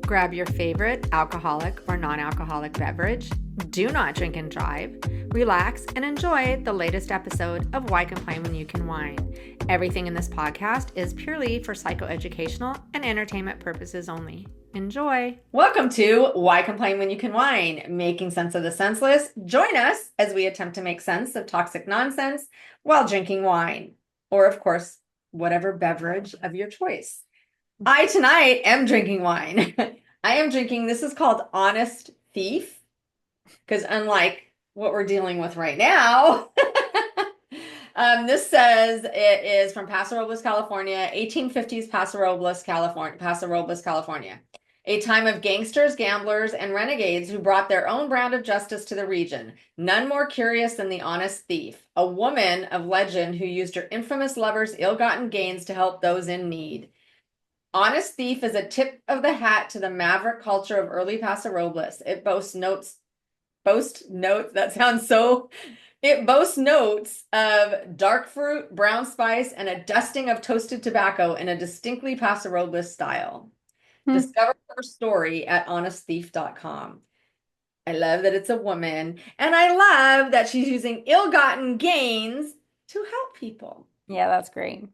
Grab your favorite alcoholic or non-alcoholic beverage. Do not drink and drive. Relax and enjoy the latest episode of Why Complain When You Can Whine. Everything in this podcast is purely for psychoeducational and entertainment purposes only. Enjoy. Welcome to Why Complain When You Can Whine, making sense of the senseless. Join us as we attempt to make sense of toxic nonsense while drinking wine, or of course, whatever beverage of your choice. I tonight am drinking wine. I am drinking, this is called Honest Thief, because unlike what we're dealing with right now, this says it is from Paso Robles, California, 1850s Paso Robles, California. A time of gangsters, gamblers, and renegades who brought their own brand of justice to the region. None more curious than the honest thief, a woman of legend who used her infamous lover's ill-gotten gains to help those in need. Honest Thief is a tip of the hat to the maverick culture of early Paso Robles. It boasts notes of dark fruit, brown spice, and a dusting of toasted tobacco in a distinctly Paso Robles style. Discover her story at honestthief.com. I love that it's a woman, and I love that she's using ill-gotten gains to help people. Yeah, that's great.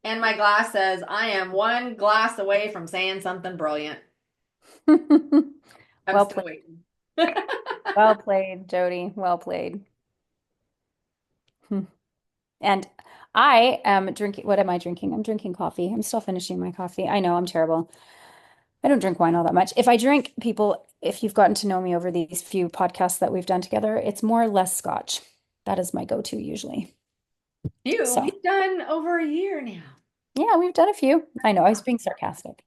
And my glass says, I am one glass away from saying something brilliant. Well played. Well played, Jody. Well played. And I am drinking, what am I drinking? I'm drinking coffee. I'm still finishing my coffee. I know I'm terrible. I don't drink wine all that much. If I drink, people, if you've gotten to know me over these few podcasts that we've done together, it's more or less scotch. That is my go-to usually. We've done over a year now. Yeah, we've done a few. I know, I was being sarcastic.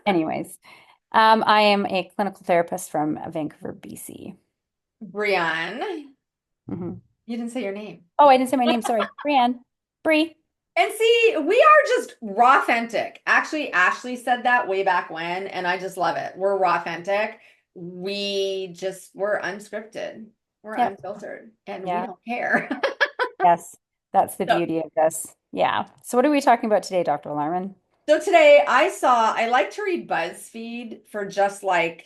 Anyways, I am a clinical therapist from Vancouver, BC. Brianne. You didn't say your name. Oh, I didn't say my name. Sorry. Brianne. Brie. And see, we are just raw authentic. Actually, Ashley said that way back when, and I just love it. We're raw authentic. We're unscripted. We're unfiltered, and we don't care. Yes, that's the beauty of this. Yeah. So what are we talking about today, Dr. Alarman? So today I like to read BuzzFeed for just like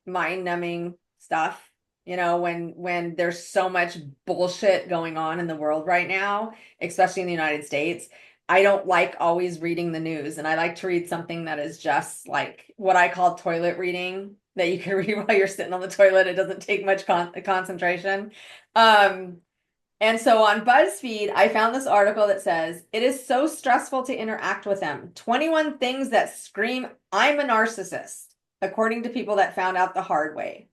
mind-numbing stuff. You know, when there's so much bullshit going on in the world right now, especially in the United States, I don't like always reading the news. And I like to read something that is just like what I call toilet reading, that you can read while you're sitting on the toilet. It doesn't take much concentration. And so on BuzzFeed, I found this article that says, it is so stressful to interact with them. 21 things that scream, I'm a narcissist, according to people that found out the hard way.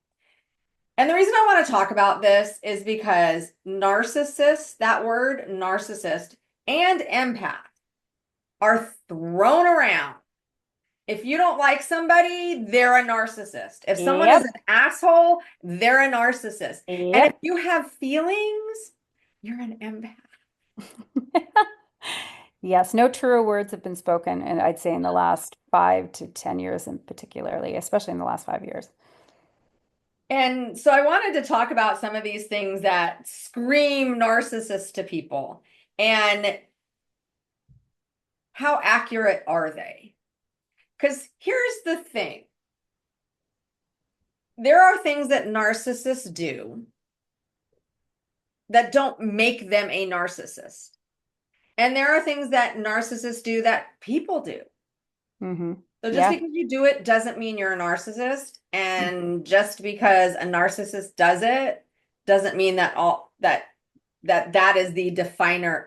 And the reason I want to talk about this is because narcissist, that word narcissist and empath are thrown around. If you don't like somebody, they're a narcissist. If someone is an asshole, they're a narcissist. And if you have feelings, you're an empath. Yes, no truer words have been spoken, and I'd say in the last 5 to 10 years, and particularly, especially in the last 5 years. And so I wanted to talk about some of these things that scream narcissist to people, and how accurate are they? Because here's the thing. There are things that narcissists do that don't make them a narcissist. And there are things that narcissists do that people do. So just because you do it doesn't mean you're a narcissist. And just because a narcissist does it doesn't mean that that is the defining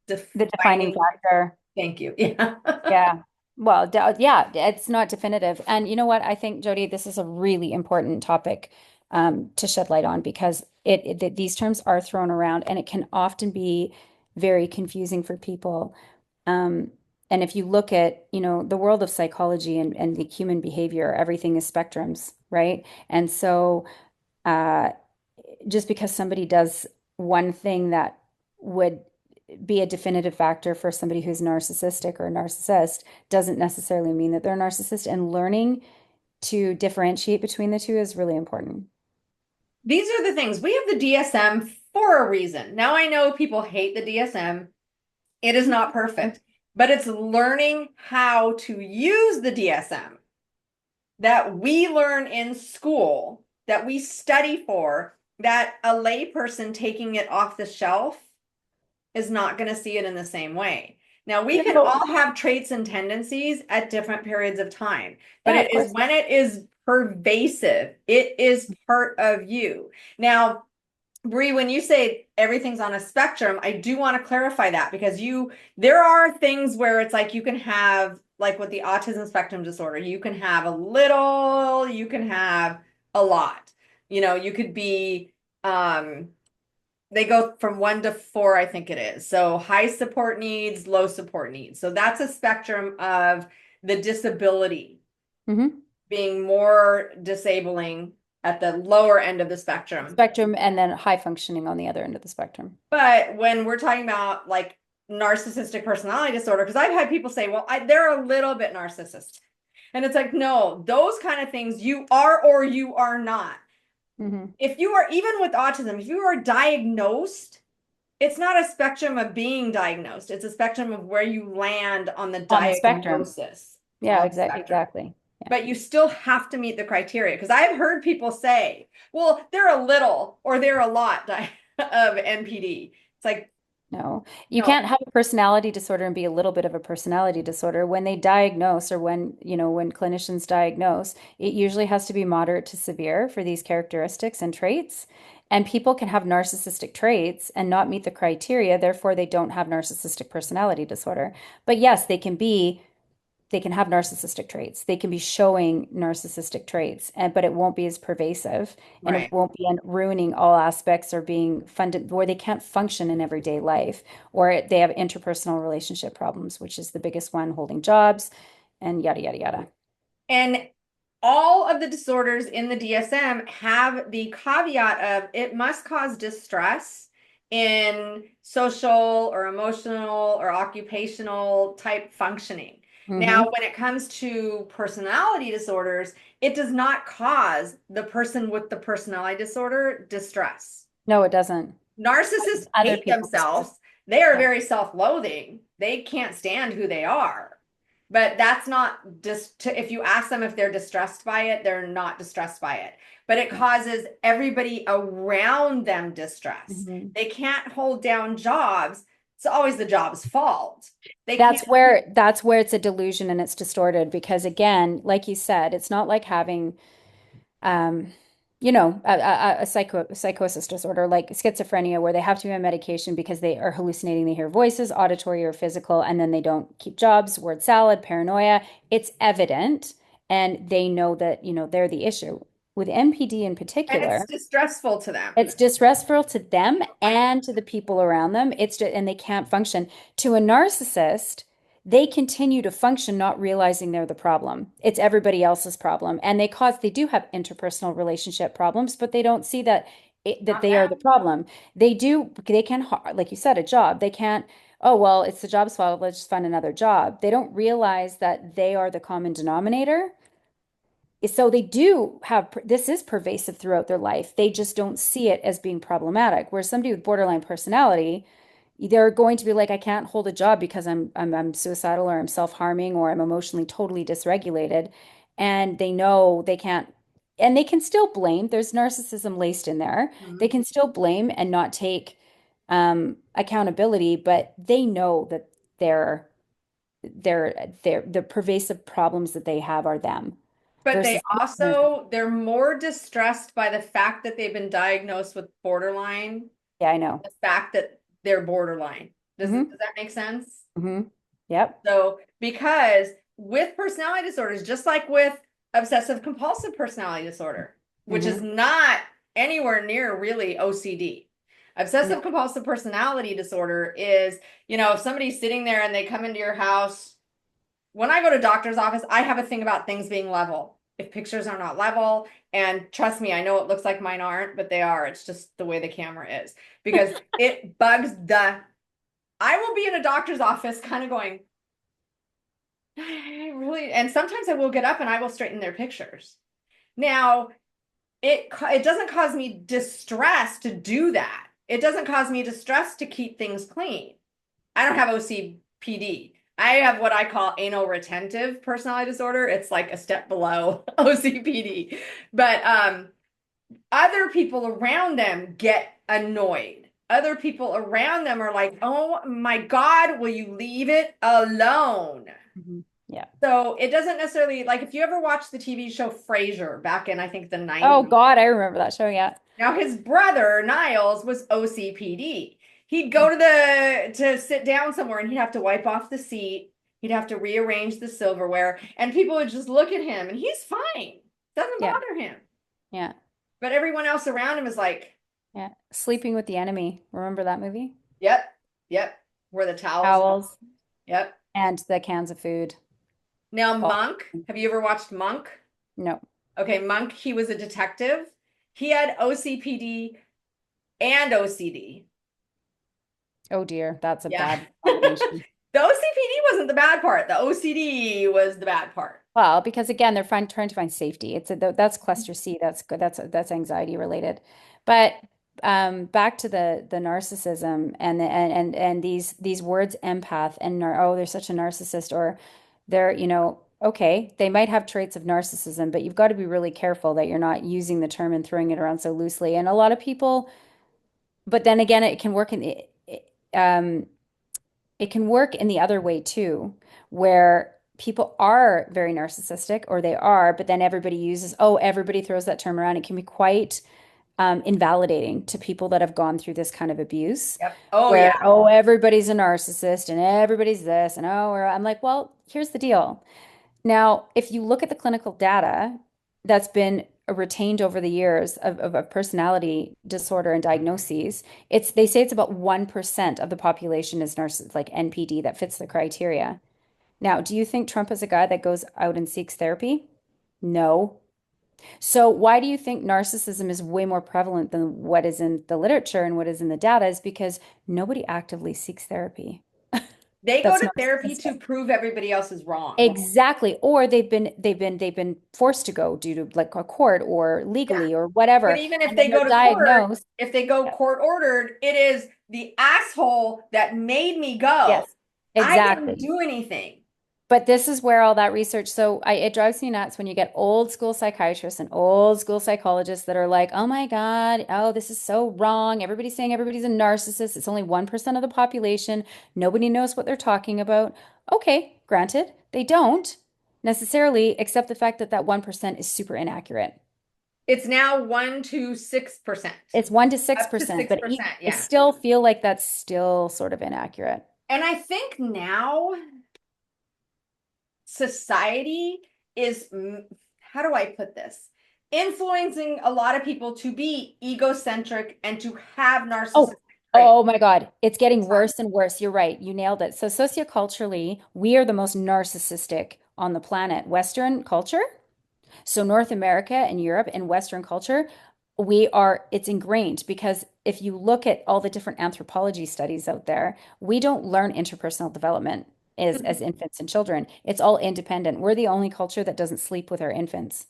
factor. Thank you. Yeah. Yeah. Well, yeah, it's not definitive. And you know what? I think, Jody, this is a really important topic to shed light on, because these terms are thrown around, and it can often be very confusing for people. And if you look at, the world of psychology and the human behavior, everything is spectrums, right? And so just because somebody does one thing that would be a definitive factor for somebody who's narcissistic or a narcissist doesn't necessarily mean that they're a narcissist. And learning to differentiate between the two is really important. These are the things. We have the DSM for a reason. Now I know people hate the DSM. It is not perfect, but it's learning how to use the DSM that we learn in school, that we study for, that a layperson taking it off the shelf is not going to see it in the same way. Now, we can No. all have traits and tendencies at different periods of time, but Yeah, of it is course. when it is pervasive, it is part of you. Now, Bree, when you say everything's on a spectrum, I do want to clarify that because there are things where it's like you can have, like with the autism spectrum disorder, you can have a little, you can have a lot. You could be, they go from 1 to 4, I think it is. So high support needs, low support needs. So that's a spectrum of the disability Mm-hmm. being more disabling at the lower end of the spectrum. Spectrum and then high functioning on the other end of the spectrum. But when we're talking about like narcissistic personality disorder, because I've had people say, well, they're a little bit narcissist. And it's like, no, those kind of things you are or you are not. Mm-hmm. If you are, even with autism, if you are diagnosed, it's not a spectrum of being diagnosed. It's a spectrum of where you land on the On the spectrum. diagnosis Yeah, on the exactly. spectrum. Exactly. Yeah. But you still have to meet the criteria. Because I've heard people say, well, they're a little or they're a lot of NPD. It's like, No, you no, can't have a personality disorder and be a little bit of a personality disorder. When they diagnose or when clinicians diagnose, it usually has to be moderate to severe for these characteristics and traits. And people can have narcissistic traits and not meet the criteria, therefore they don't have narcissistic personality disorder. But yes, they can have narcissistic traits. They can be showing narcissistic traits, but it won't be as pervasive and it right. won't be ruining all aspects or being funded where they can't function in everyday life or they have interpersonal relationship problems, which is the biggest one, holding jobs and yada, yada, yada. And all of the disorders in the DSM have the caveat of it must cause distress in social or emotional or occupational type functioning. Now, Hmm. when it comes to personality disorders, it does not cause the person with the personality disorder distress. No, it doesn't. Narcissists Other hate people distress. themselves. They are Yeah. very self-loathing. They can't stand who they are. But that's not just if you ask them if they're distressed by it, they're not distressed by it. But it Yeah. causes everybody around them distress. Mhm. They can't hold down jobs. It's always the job's fault. They can't. That's where it's a delusion and it's distorted because again, like you said, it's not like having um, a psychosis disorder like schizophrenia, where they have to be on medication because they are hallucinating, they hear voices, auditory or physical, and then they don't keep jobs, word salad, paranoia. It's evident, and they know that, they're the issue. With MPD in And it's particular, distressful to them. it's distressful to them and to the people around them. And they can't function. To a narcissist, they continue to function not realizing they're the problem. It's everybody else's problem. And they do have interpersonal relationship problems, but they don't see that Not they are the them. problem. They can, like you said, a job. They can't, oh, well, it's the job's fault. Let's just find another job. They don't realize that they are the common denominator. So they do have, this is pervasive throughout their life. They just don't see it as being problematic. Whereas somebody with borderline personality, they're going to be like, I can't hold a job because I'm suicidal or I'm self-harming or I'm emotionally totally dysregulated. And they know they can't, and they can still blame. There's narcissism laced in there. They Mhm. can still blame and not take accountability, but they know that the pervasive problems that they have are them But versus others. they're more distressed by the fact that they've been diagnosed with borderline, Yeah, I know. the fact that they're borderline. Hmm. Does that make sense? Hmm. Yep. So, because with personality disorders, just like with obsessive compulsive personality disorder, which is Hmm. not anywhere near really OCD. No. Obsessive compulsive personality disorder is, if somebody's sitting there and they come into your house, when I go to doctor's office, I have a thing about things being level. If pictures are not level, and trust me, I know it looks like mine aren't, but they are. It's just the way the camera is because it bugs the. I will be in a doctor's office kind of going, I really, and sometimes I will get up and I will straighten their pictures. Now, it doesn't cause me distress to do that. It doesn't cause me distress to keep things clean. I don't have OCPD. I have what I call anal retentive personality disorder. It's like a step below OCPD. But other people around them get annoyed. Other people around them are like, "Oh my God, will you leave it alone?" Mhm. Yeah. So it doesn't necessarily like if you ever watched the TV show Frasier back in I think the Oh 90s. God, I remember that show. Yeah. Now his brother Niles was OCPD. He'd go to the to sit down somewhere and he'd have to wipe off the seat. He'd have to rearrange the silverware, and people would just look at him, and he's fine. Doesn't Yeah. bother him. Yeah. But everyone else around him is like, Yeah. Sleeping with the Enemy. Remember that movie? "Yep, yep." Where the towels. Owls Yep. and the cans of food. Now Oh, Monk. Have you ever watched Monk? no. Okay, Monk. He was a detective. He had OCPD and OCD. Oh dear, that's a Yeah. bad combination. The OCPD wasn't the bad part. The OCD was the bad part. Well, because again, they're trying to find safety. That's cluster C. That's good. That's anxiety related. But back to the narcissism and these words empath and oh, they're such a narcissist, or they're, okay, they might have traits of narcissism, but you've got to be really careful that you're not using the term and throwing it around so loosely. And a lot of people, but then again, it can work in um it can work in the other way too, where people are very narcissistic or they are, but then everybody uses, oh, everybody throws that term around. It can be quite invalidating to people that have gone through this kind of abuse, Yep. Oh where, yeah. oh, everybody's a narcissist and everybody's this, and oh, I'm like, well, here's the deal. Now, if you look at the clinical data that's been retained over the years of personality disorder and diagnoses, they say it's about 1% of the population is like NPD that fits the criteria. Now, do you think Trump is a guy that goes out and seeks therapy? No. So why do you think narcissism is way more prevalent than what is in the literature and what is in the data? Is because nobody actively seeks therapy. They go That's to therapy to narcissistic. prove everybody else is wrong. Exactly. Or they've been forced to go due to like a court or Yeah. legally or But whatever. even if And then they they're go to court, diagnosed. if they go Yeah. court ordered, it is the asshole that made me go. Yes, I didn't exactly. do anything. But this is where all that research, it drives me nuts when you get old school psychiatrists and old school psychologists that are like, oh my God, oh, this is so wrong. Everybody's saying everybody's a narcissist. It's only 1% of the population. Nobody knows what they're talking about. Okay, granted, they don't necessarily accept the fact that that 1% is super inaccurate. It's now 1 to 6%. It's 1 to Up to 6%, but 6%. I Yeah. still feel like that's still sort of inaccurate. And I think now society is, how do I put this? Influencing a lot of people to be egocentric and to have narcissistic Oh, traits. oh my God. It's getting worse and worse. You're right. You nailed it. So socioculturally, we are the most narcissistic on the planet. Western culture, so North America and Europe and Western culture, it's ingrained because if you look at all the different anthropology studies out there, we don't learn interpersonal development as infants and children. It's all independent. We're the only culture that doesn't sleep with our infants.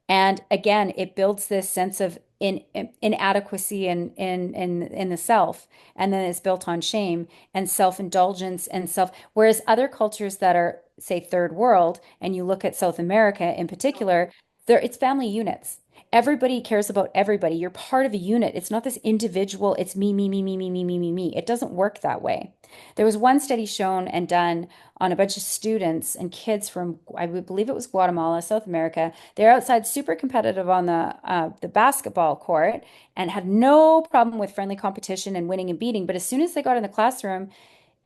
And again, it builds this sense of inadequacy in the self. And then it's built on shame and self-indulgence and whereas other cultures that are, say, third world, and you look at South America in particular, it's family units. Everybody cares about everybody. You're part of a unit. It's not this individual, it's me, me, me, me, me, me, me, me, me. It doesn't work that way. There was one study shown and done on a bunch of students and kids from, I would believe it was Guatemala, South America. They're outside super competitive on the basketball court and had no problem with friendly competition and winning and beating. But as soon as they got in the classroom,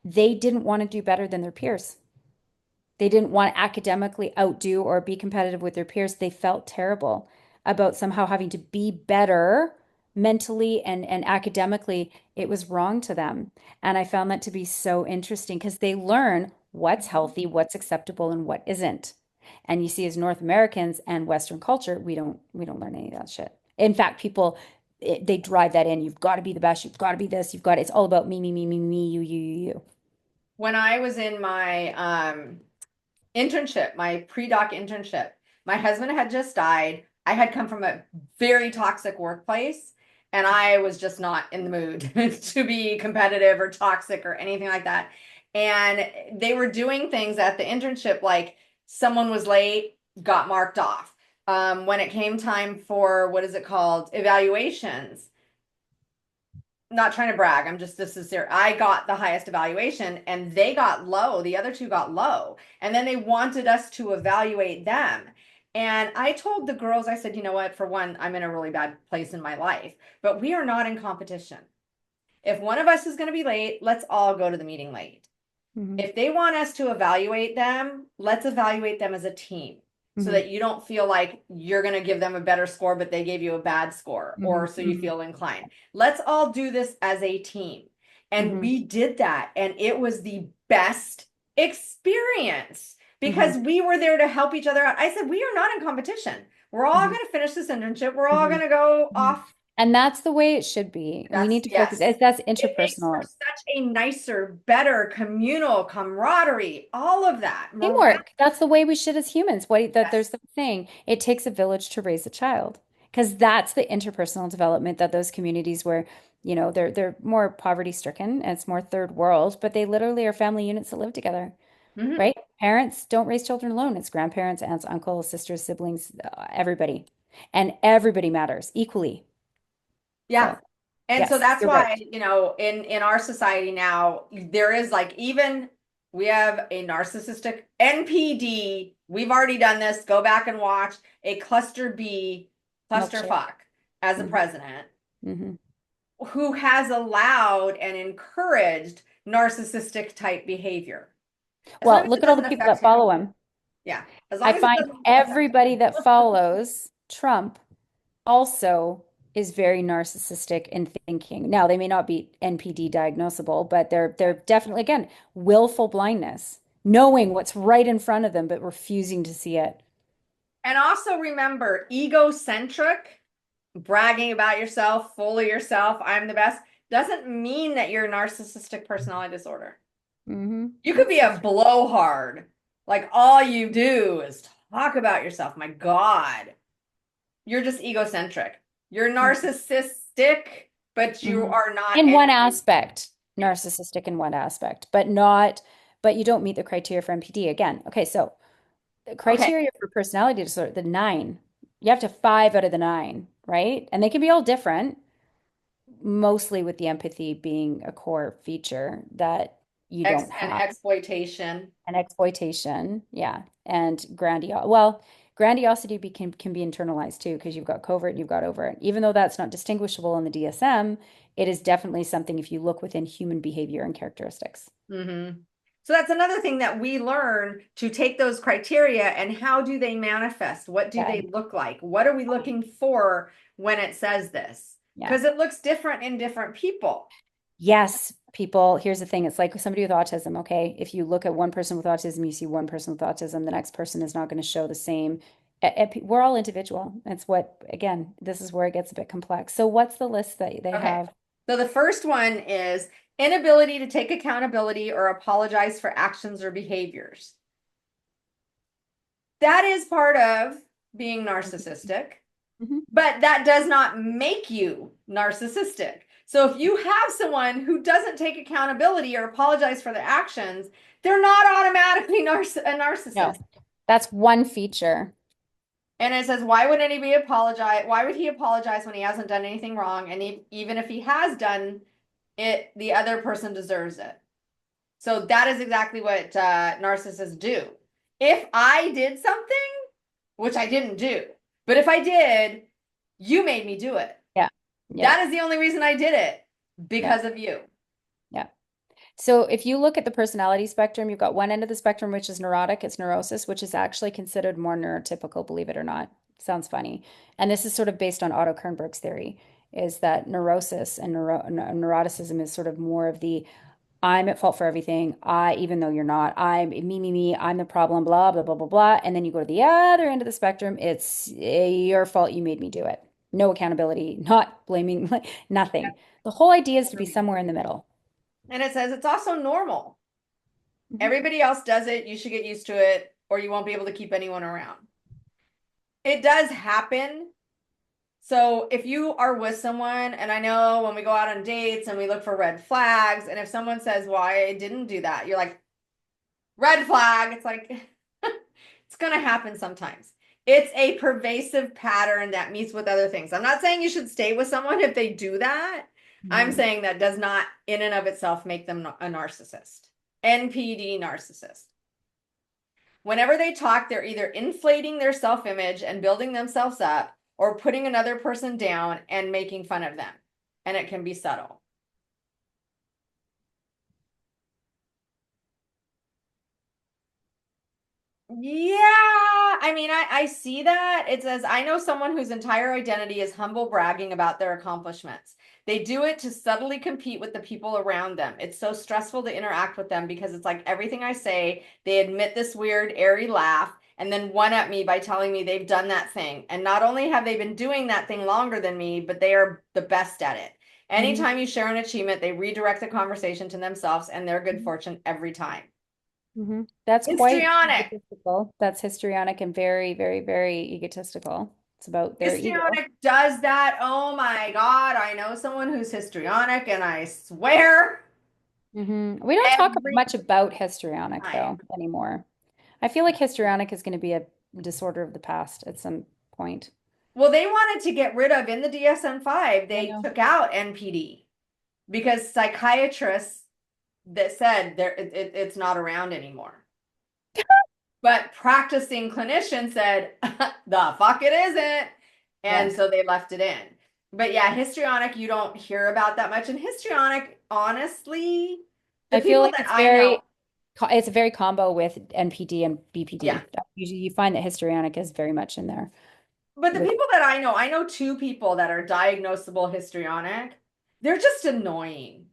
they didn't want to do better than their peers. They didn't want to academically outdo or be competitive with their peers. They felt terrible about somehow having to be better mentally and academically. It was wrong to them. And I found that to be so interesting because they learn what's healthy, what's acceptable, and what isn't. And you see, as North Americans and Western culture, we don't learn any of that shit. In fact, they drive that in. You've got to be the best. You've got to be this. It's all about me, me, me, me, me, you. When I was in my internship, my pre-doc internship, my husband had just died. I had come from a very toxic workplace, and I was just not in the mood to be competitive or toxic or anything like that. And they were doing things at the internship, like someone was late, got marked off. When it came time for, what is it called, evaluations, not trying to brag, I'm just, this is serious. I got the highest evaluation and they got low. The other two got low. And then they wanted us to evaluate them. And I told the girls, I said, you know what, for one, I'm in a really bad place in my life, but we are not in competition. If one of us is going to be late, let's all go to the meeting late. Mhm. If they want us to evaluate them, let's evaluate them as a team so Mhm. that you don't feel like you're going to give them a better score, but they gave you a bad score, or Mhm. so you Mhm. feel inclined. Let's all do this as a team. And Mhm. we did that, and it was the best experience Mhm. because we were there to help each other out. I said, we are not in competition. We're all Mhm. going to finish this internship. We're all Mhm. going to go Mhm. off. And that's the way it should be. We That's, need to focus. yes. That's It makes for interpersonal such a nicer, better communal camaraderie, all of that. Morale. teamwork. That's the way we should as humans. What that Yes. there's the saying, it takes a village to raise a child. Because that's the interpersonal development that those communities where, they're more poverty stricken and it's more third world, but they literally are family units that live together, Mhm. right? Parents don't raise children alone. It's grandparents, aunts, uncles, sisters, siblings, everybody. And everybody matters equally. Yeah. So, And so yes, that's you're right. why, in our society now, there is like, even we have a narcissistic NPD. We've already done this. Go back and watch a cluster B, Milkshake. clusterfuck as a Hmm. president Hmm. who has allowed and encouraged narcissistic type behavior. As long Well, as look it at all the doesn't people affect that him. follow him. Yeah. As I long as it find doesn't affect everybody that follows Trump also is very narcissistic in thinking. Now, they may not be NPD diagnosable, but they're definitely, again, willful blindness, knowing what's right in front of them, but refusing to see it. And also remember, egocentric, bragging about yourself, full of yourself, I'm the best, doesn't mean that you're a narcissistic personality disorder. Hmm. You could That's be so a true. blowhard. Like all you do is talk about yourself. My God. You're just egocentric. You're narcissistic, but you Hmm. are not In one NP. aspect, Yes. narcissistic in one aspect, but you don't meet the criteria for MPD again. Okay, so the Okay. criteria for personality disorder, the nine, you have to five out of the nine, right? And they can be all different, mostly with the empathy being a core feature that you Ex don't and have. exploitation. And exploitation, yeah, and grandiosity can be internalized too, because you've got covert and you've got overt. Even though that's not distinguishable in the DSM, it is definitely something if you look within human behavior and characteristics. Mm-hmm. So that's another thing that we learn to take those criteria and how do they manifest? What do Yeah, they look like? What are we looking for when it says this? yeah. Because it looks different in different people. Yes, people, here's the thing. It's like somebody with autism, okay? If you look at one person with autism, you see one person with autism, the next person is not going to show the same. We're all individual. That's what, again, this is where it gets a bit complex. So what's the list that they Okay. have? So the first one is inability to take accountability or apologize for actions or behaviors. That is part of being narcissistic, Mhm. but that does not make you narcissistic. So if you have someone who doesn't take accountability or apologize for their actions, they're not automatically a No, narcissist. that's one feature. And it says, why would anybody apologize? Why would he apologize when he hasn't done anything wrong? And even if he has done it, the other person deserves it. So that is exactly what narcissists do. If I did something, which I didn't do, but if I did, you made me do it. Yeah. Yeah. That is the only reason I did it, Yeah. because of you. Yeah. So if you look at the personality spectrum, you've got one end of the spectrum, which is neurotic, it's neurosis, which is actually considered more neurotypical, believe it or not. Sounds funny. And this is sort of based on Otto Kernberg's theory, is that neurosis and neuroticism is sort of more of the I'm at fault for everything. Even though you're not, me, I'm the problem, blah, blah, blah, blah, blah. And then you go to the other end of the spectrum, it's your fault, you made me do it. No accountability, not blaming, nothing. The whole idea is to be somewhere in the middle. And it says it's also normal. Mhm. Everybody else does it. You should get used to it, or you won't be able to keep anyone around. It does happen So if you are with someone, and I know when we go out on dates and we look for red flags, and if someone says, "Well, I didn't do that," you're like, "Red flag." It's like it's gonna happen sometimes. It's a pervasive pattern that meets with other things. I'm not saying you should stay with someone if they do that. I'm Mhm. saying that does not, in and of itself, make them a narcissist. NPD narcissist. Whenever they talk, they're either inflating their self image and building themselves up or putting another person down and making fun of them. And it can be subtle. Yeah, I mean, I see that. It says, I know someone whose entire identity is humble bragging about their accomplishments. They do it to subtly compete with the people around them. It's so stressful to interact with them because it's like everything I say, they admit this weird, airy laugh and then one up me by telling me they've done that thing. And not only have they been doing that thing longer than me, but they are the best at it. Mhm. Anytime you share an achievement, they redirect the conversation to themselves and their good fortune every time. That's quite Histrionic. egotistical. That's histrionic and very, very, very egotistical. It's about their ego. Histrionic does that. Oh my God. I know someone who's histrionic, and I swear We don't talk every much about histrionic time. though anymore. I feel like histrionic is going to be a disorder of the past at some point. Well, they wanted to get rid of in the DSM-5, I they know. took out NPD because psychiatrists that said it's not around anymore. But practicing clinicians said, the fuck it isn't. Yeah. And so they left it in. But yeah, histrionic, you don't hear about that much. And histrionic, honestly, the I feel people like that I know, it's a very combo with NPD and yeah. BPD. Usually you find that histrionic is very much in there But the with people that I know two people that are diagnosable histrionic. They're just annoying.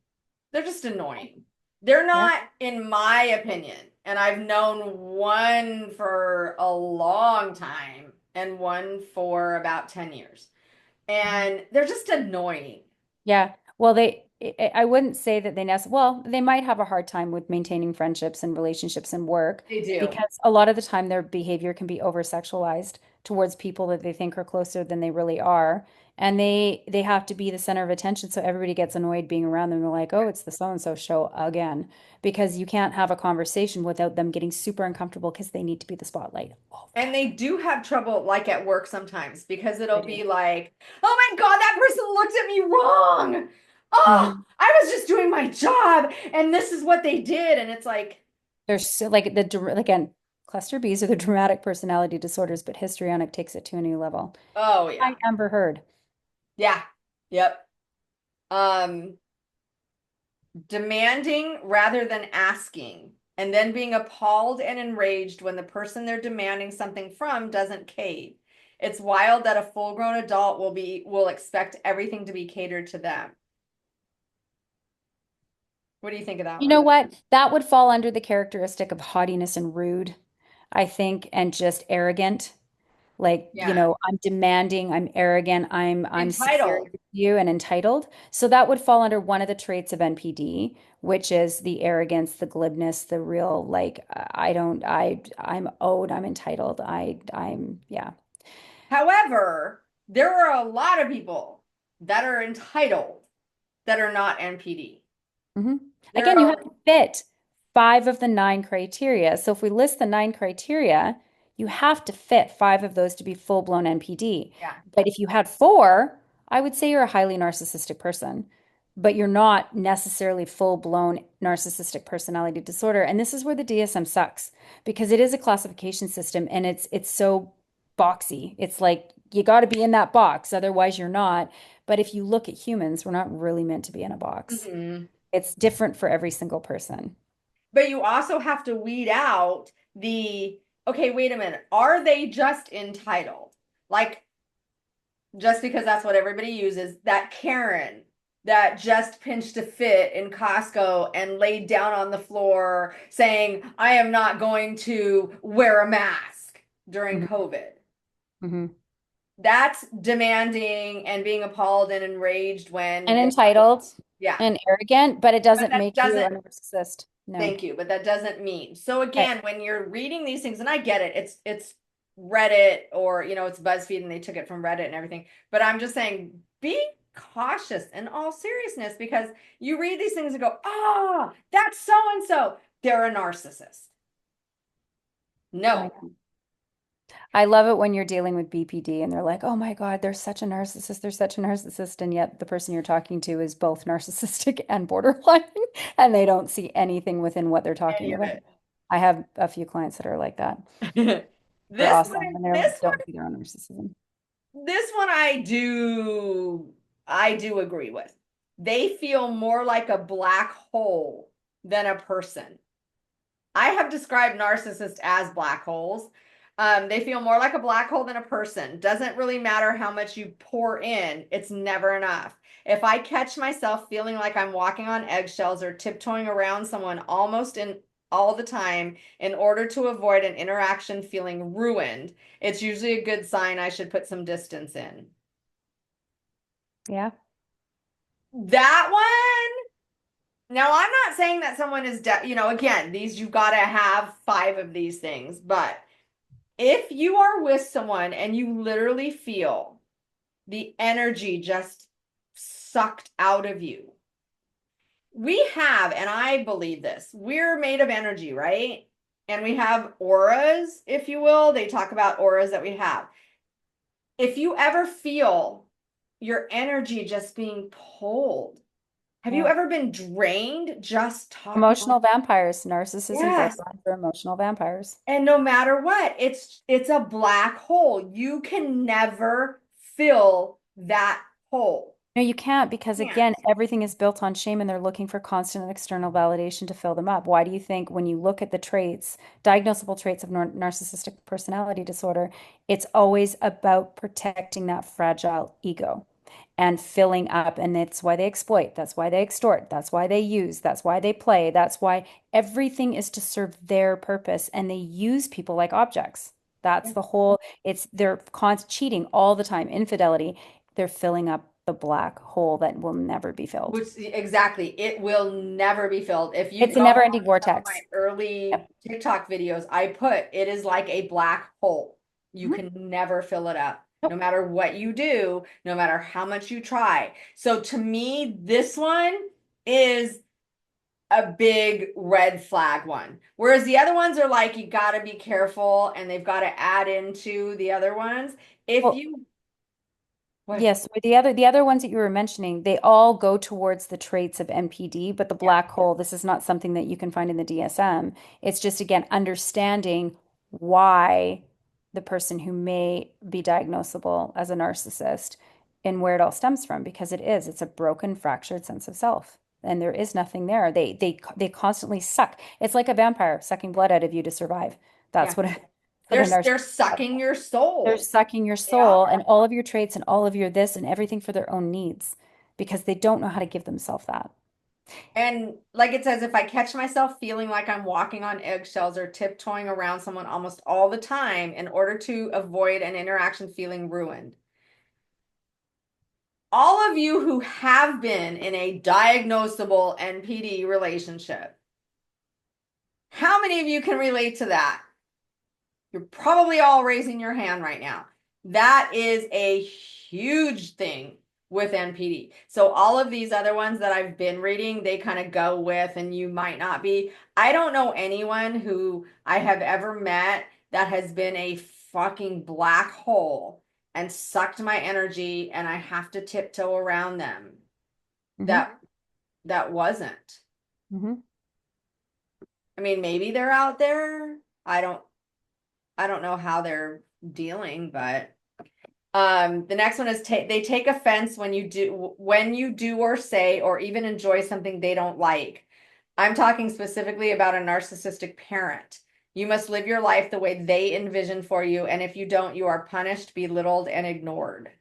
They're just annoying. They're yeah. not, in my opinion, and I've known one for a long time and one for about 10 years. Mhm. And they're just annoying. Yeah. Well, I wouldn't say that well, they might have a hard time with maintaining friendships and relationships and work They do. because a lot of the time their behavior can be over sexualized towards people that they think are closer than they really are. And they have to be the center of attention. So everybody gets annoyed being around them. They're like, oh, it's the so-and-so show again. Because you can't have a conversation without them getting super uncomfortable because they need to be the spotlight all the And time. they do have trouble, like at work sometimes, because They it'll do. be like, oh my God, that person looked at me wrong. Oh, Mhm. I was just doing my job and this is what they did. And it's like, There's so, like again, cluster Bs are the dramatic personality disorders, but histrionic takes it to a new level. oh Hi, yeah. Amber Heard. Yeah. Yep. Um, demanding rather than asking, and then being appalled and enraged when the person they're demanding something from doesn't cave. It's wild that a full-grown adult will expect everything to be catered to them. What do you think of that You know one? what? That would fall under the characteristic of haughtiness and rude, I think, and just arrogant. Like, Yeah. I'm demanding, I'm arrogant, I'm superior Entitled. to you and entitled. So that would fall under one of the traits of NPD, which is the arrogance, the glibness, the real like I don't I'm owed, I'm entitled. I'm yeah. However, there are a lot of people that are entitled that are not NPD. hmm There Again, you are, have to fit 5 of the 9 criteria. So if we list the 9 criteria, you have to fit 5 of those to be full-blown NPD. yeah. But if you had 4, I would say you're a highly narcissistic person, but you're not necessarily full-blown narcissistic personality disorder. And this is where the DSM sucks because it is a classification system and it's so boxy. It's like you got to be in that box, otherwise you're not. But if you look at humans, we're not really meant to be in a box. Mhm. It's different for every single person. But you also have to weed out the, okay, wait a minute. Are they just entitled? Like, just because that's what everybody uses, that Karen that just pinched a fit in Costco and laid down on the floor saying, I am not going to wear a mask during hmm COVID. hmm That's demanding and being appalled and enraged when And they, entitled yeah, and arrogant, but it but doesn't that make you a doesn't, narcissist. No. thank you, but that doesn't mean. So Okay. again, when you're reading these things, and I get it, it's Reddit or, it's BuzzFeed and they took it from Reddit and everything. But I'm just saying, be cautious in all seriousness because you read these things and go, that's so and so. They're a narcissist. I No. know. I love it when you're dealing with BPD and they're like, oh my God, they're such a narcissist. They're such a narcissist. And yet the person you're talking to is both narcissistic and borderline, and they don't see anything within what they're Any talking of about. I have a few clients that are like that. it. They're This awesome one, and they don't see their own narcissism. this one I do agree with. They feel more like a black hole than a person. I have described narcissists as black holes. They feel more like a black hole than a person. Doesn't really matter how much you pour in, it's never enough. If I catch myself feeling like I'm walking on eggshells or tiptoeing around someone almost in all the time in order to avoid an interaction feeling ruined, it's usually a good sign I should put some distance in. Yeah. That one, now I'm not saying that someone is, again, these you've got to have 5 of these things, but if you are with someone and you literally feel the energy just sucked out of you, we have, and I believe this, we're made of energy, right? And we have auras, if you will. They talk about auras that we have. If you ever feel your energy just being pulled, have you Yeah. ever been drained just talking? Emotional vampires, narcissists and Yes. borderline are emotional vampires. And no matter what, it's a black hole. You can never fill that hole. No, you can't because Can't. again, everything is built on shame and they're looking for constant external validation to fill them up. Why do you think when you look at the traits, diagnosable traits of narcissistic personality disorder, it's always about protecting that fragile ego and filling up? And it's why they exploit, that's why they extort, that's why they use, that's why they play, that's why everything is to serve their purpose and they use people like objects. That's the whole, it's they're constant cheating all the time, infidelity. They're filling up the black hole that will never be filled. Which exactly, it will never be filled. If you It's a go on never-ending some of my vortex. early Yep. TikTok videos, I put it is like a black hole. You Mhm. can never fill it up, no Nope. matter what you do, no matter how much you try. So to me, this one is a big red flag one. Whereas the other ones are like, you got to be careful and they've got to add into the other ones. If Well, you, what? yes, with the other ones that you were mentioning, they all go towards the traits of NPD, but the Yeah, black hole, this is not something that you can find in the DSM. It's just again understanding why the person who may be diagnosable as a narcissist and where it all stems from, because it's a broken, fractured sense of self. And there is nothing there. They constantly suck. It's like a vampire sucking blood out of you to survive. yeah. That's what what They're a narcissist. they're sucking your They're soul. sucking your They are. soul and all of your traits and all of your this and everything for their own needs because they don't know how to give themselves that. And like it says, if I catch myself feeling like I'm walking on eggshells or tiptoeing around someone almost all the time in order to avoid an interaction feeling ruined. All of you who have been in a diagnosable NPD relationship, how many of you can relate to that? You're probably all raising your hand right now. That is a huge thing with NPD. So all of these other ones that I've been reading, they kind of go with, and you might not be. I don't know anyone who I have ever met that has been a fucking black hole and sucked my energy and I have to tiptoe around them. Hmm. That wasn't. Hmm. I mean, maybe they're out there. I don't I don't know how they're dealing, but the next one is they take offense when you do or say or even enjoy something they don't like. I'm talking specifically about a narcissistic parent. You must live your life the way they envision for you, and if you don't, you are punished, belittled, and ignored.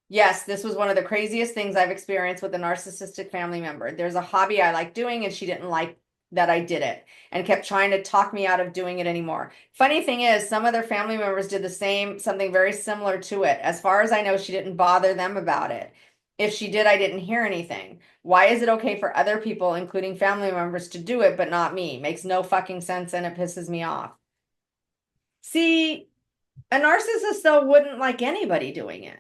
Yes, this was one of the craziest things I've experienced with a narcissistic family member. There's a hobby I like doing, and she didn't like that I did it and kept trying to talk me out of doing it anymore. Funny thing is, some other family members did the same, something very similar to it. As far as I know, she didn't bother them about it. If she did, I didn't hear anything. Why is it okay for other people, including family members, to do it, but not me? Makes no fucking sense and it pisses me off. See, a narcissist though wouldn't like anybody doing it.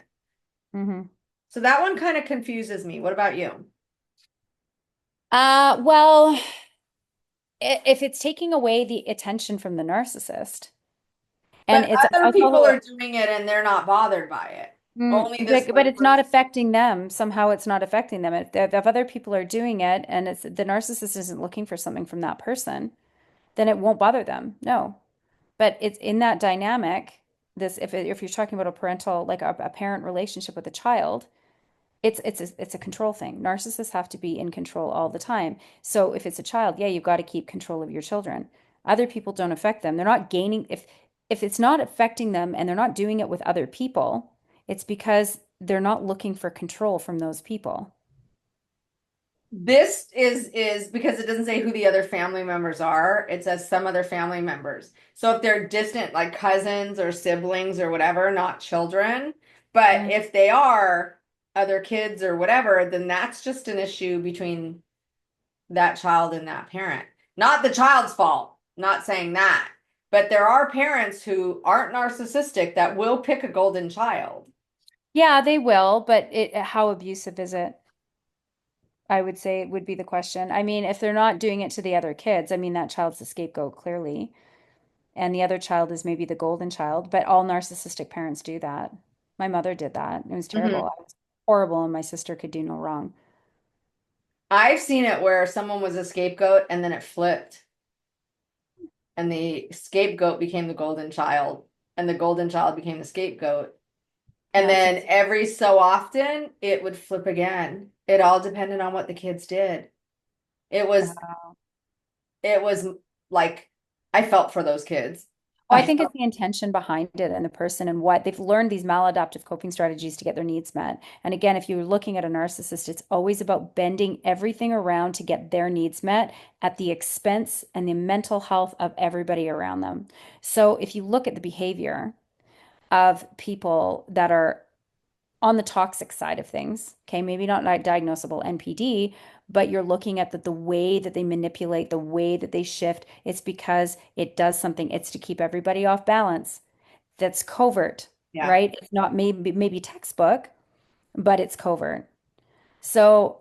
Hmm. So that one kind of confuses me. What about you? Well, if it's taking away the attention from the narcissist, and But it's, other I'll tell people the, are doing it and they're not bothered by it. Only this but one it's not person. affecting them. Somehow it's not affecting them. If other people are doing it and it's the narcissist isn't looking for something from that person, then it won't bother them. No. But it's in that dynamic, this if you're talking about a parental, like a parent relationship with a child, it's a control thing. Narcissists have to be in control all the time. So if it's a child, yeah, you've got to keep control of your children. Other people don't affect them. They're not gaining if it's not affecting them and they're not doing it with other people, it's because they're not looking for control from those people. This is because it doesn't say who the other family members are. It says some other family members. So if they're distant, like cousins or siblings or whatever, not children, but Mm. if they are other kids or whatever, then that's just an issue between that child and that parent. Not the child's fault, not saying that. But there are parents who aren't narcissistic that will pick a golden child. Yeah, they will, but how abusive is it? I would say would be the question. I mean, if they're not doing it to the other kids, I mean, that child's the scapegoat clearly. And the other child is maybe the golden child, but all narcissistic parents do that. My mother did that. It was Mhm. terrible. I was horrible, and my sister could do no wrong. I've seen it where someone was a scapegoat and then it flipped, and the scapegoat became the golden child, and the golden child became the scapegoat. And Yeah, then every so often it would flip again. It all depended on what the kids did. It was it was like I felt for those kids. oh, I I think it's felt, the intention behind it and the person and what they've learned these maladaptive coping strategies to get their needs met. And again, if you're looking at a narcissist, it's always about bending everything around to get their needs met at the expense and the mental health of everybody around them. So if you look at the behavior of people that are on the toxic side of things, okay, maybe not like diagnosable NPD, but you're looking at the way that they manipulate, the way that they shift. It's because it does something. It's to keep everybody off balance. That's covert, yeah. right? It's not maybe textbook, but it's covert. So,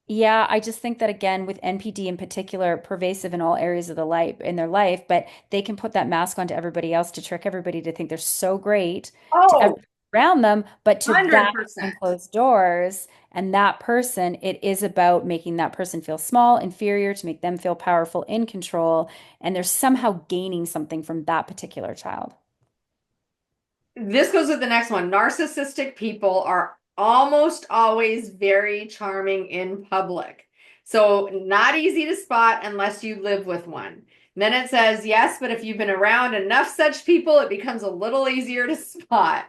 yeah, I just think that again with NPD in particular, pervasive in all areas of the life in their life, but they can put that mask onto everybody else to trick everybody to think they're so great to Oh, everyone around them, but to that behind 100%. closed doors and that person, it is about making that person feel small, inferior, to make them feel powerful, in control, and they're somehow gaining something from that particular child. This goes with the next one. Narcissistic people are almost always very charming in public. So, not easy to spot unless you live with one. Then it says, yes, but if you've been around enough such people, it becomes a little easier to spot.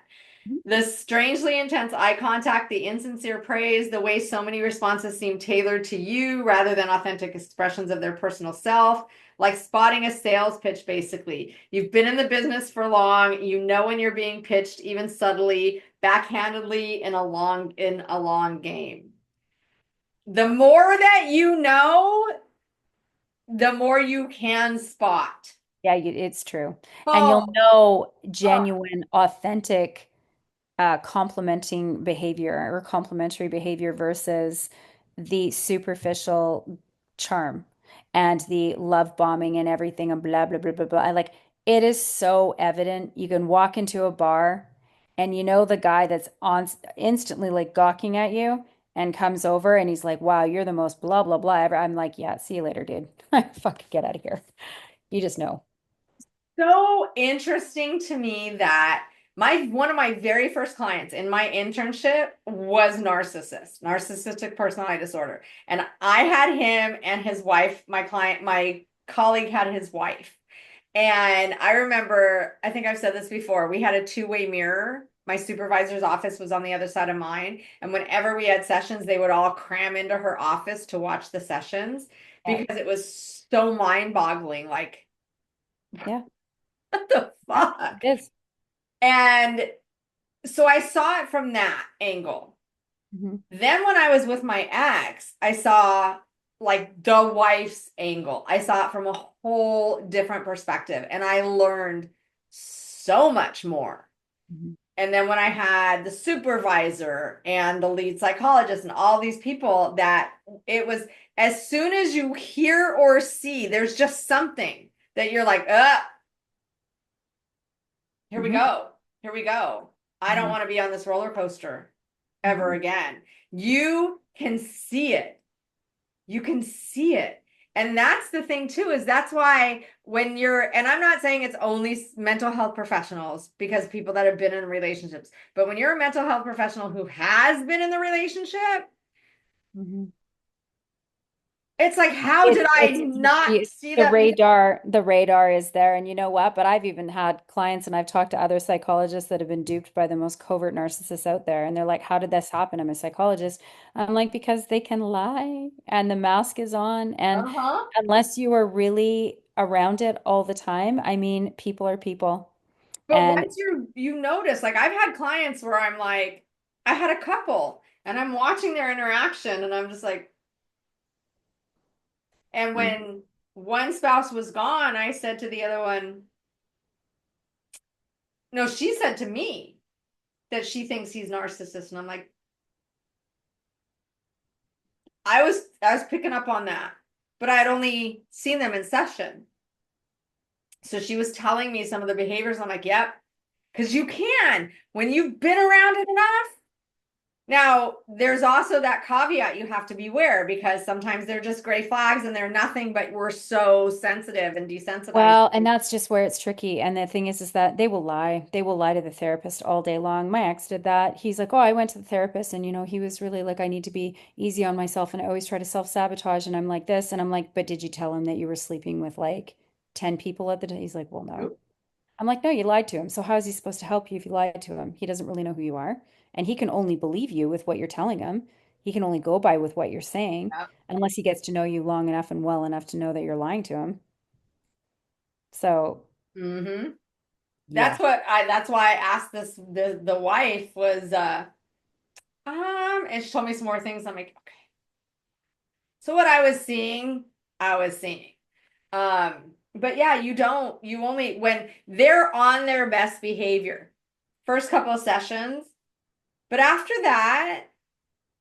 The strangely intense eye contact, the insincere praise, the way so many responses seem tailored to you rather than authentic expressions of their personal self, like spotting a sales pitch, basically. You've been in the business for long, you know when you're being pitched, even subtly, backhandedly in a long game. The more that you know, the more you can spot. Yeah, it's true. And you'll Oh, know oh. genuine, authentic complimenting behavior or complimentary behavior versus the superficial charm and the love bombing and everything and blah blah blah blah blah. I like it is so evident. You can walk into a bar and you know the guy that's on instantly like gawking at you and comes over and he's like, "Wow, you're the most blah blah blah ever." I'm like, "Yeah, see you later, dude. Fuck, get out of here." You just know. So interesting to me that my one of my very first clients in my internship was narcissistic personality disorder. And I had him and his wife, my colleague had his wife. And I remember, I think I've said this before, we had a two-way mirror. My supervisor's office was on the other side of mine. And whenever we had sessions, they would all cram into her office to watch the sessions Yeah. because it was so mind-boggling. Like, Yeah. what the Yeah. fuck? It is. And so I saw it from that angle. Mhm. Then when I was with my ex, I saw like the wife's angle. I saw it from a whole different perspective. And I learned so much more. Mhm. And then when I had the supervisor and the lead psychologist and all these people, that it was as soon as you hear or see, there's just something that you're like, here we Mhm. go. Here we go. I don't Mhm. want to be on this roller coaster ever Mhm. again. You can see it. You can see it. And that's the thing too, is that's why when you're, and I'm not saying it's only mental health professionals, because people that have been in relationships, but when you're a mental health professional who has been in the relationship, Mhm. it's like, how did I not see The that before? radar is there. And you know what? But I've even had clients and I've talked to other psychologists that have been duped by the most covert narcissists out there. And they're like, how did this happen? I'm a psychologist. I'm like, because they can lie and the mask is on. And Uh-huh. unless you are really around it all the time, I mean, people are people. But And once you notice, like I've had clients where I'm like, I had a couple and I'm watching their interaction and I'm just like, and Mhm. when one spouse was gone, I said to the other one, no, she said to me that she thinks he's narcissist. And I'm like, I was picking up on that, but I had only seen them in session. So she was telling me some of the behaviors. I'm like, yep, because you can when you've been around it enough. Now, there's also that caveat you have to beware, because sometimes they're just gray flags and they're nothing, but we're so sensitive and desensitized. well, and that's just where it's tricky. And the thing is that they will lie. They will lie to the therapist all day long. My ex did that. He's like, oh, I went to the therapist and, he was really like, I need to be easy on myself. And I always try to self-sabotage. And I'm like this. And I'm like, but did you tell him that you were sleeping with like 10 people at the time? He's like, well, no. I'm like, no, you lied to him. So how is he supposed to help you if you lied to him? He doesn't really know who you are. And he can only believe you with what you're telling him. He can only go by with what you're saying, Yep. unless he gets to know you long enough and well enough to know that you're lying to him. So, Mm-hmm. yeah. That's why I asked this, the wife was and she told me some more things. I'm like, okay. So what I was seeing, I was seeing. But yeah, you only, when they're on their best behavior, first couple of sessions, but after that,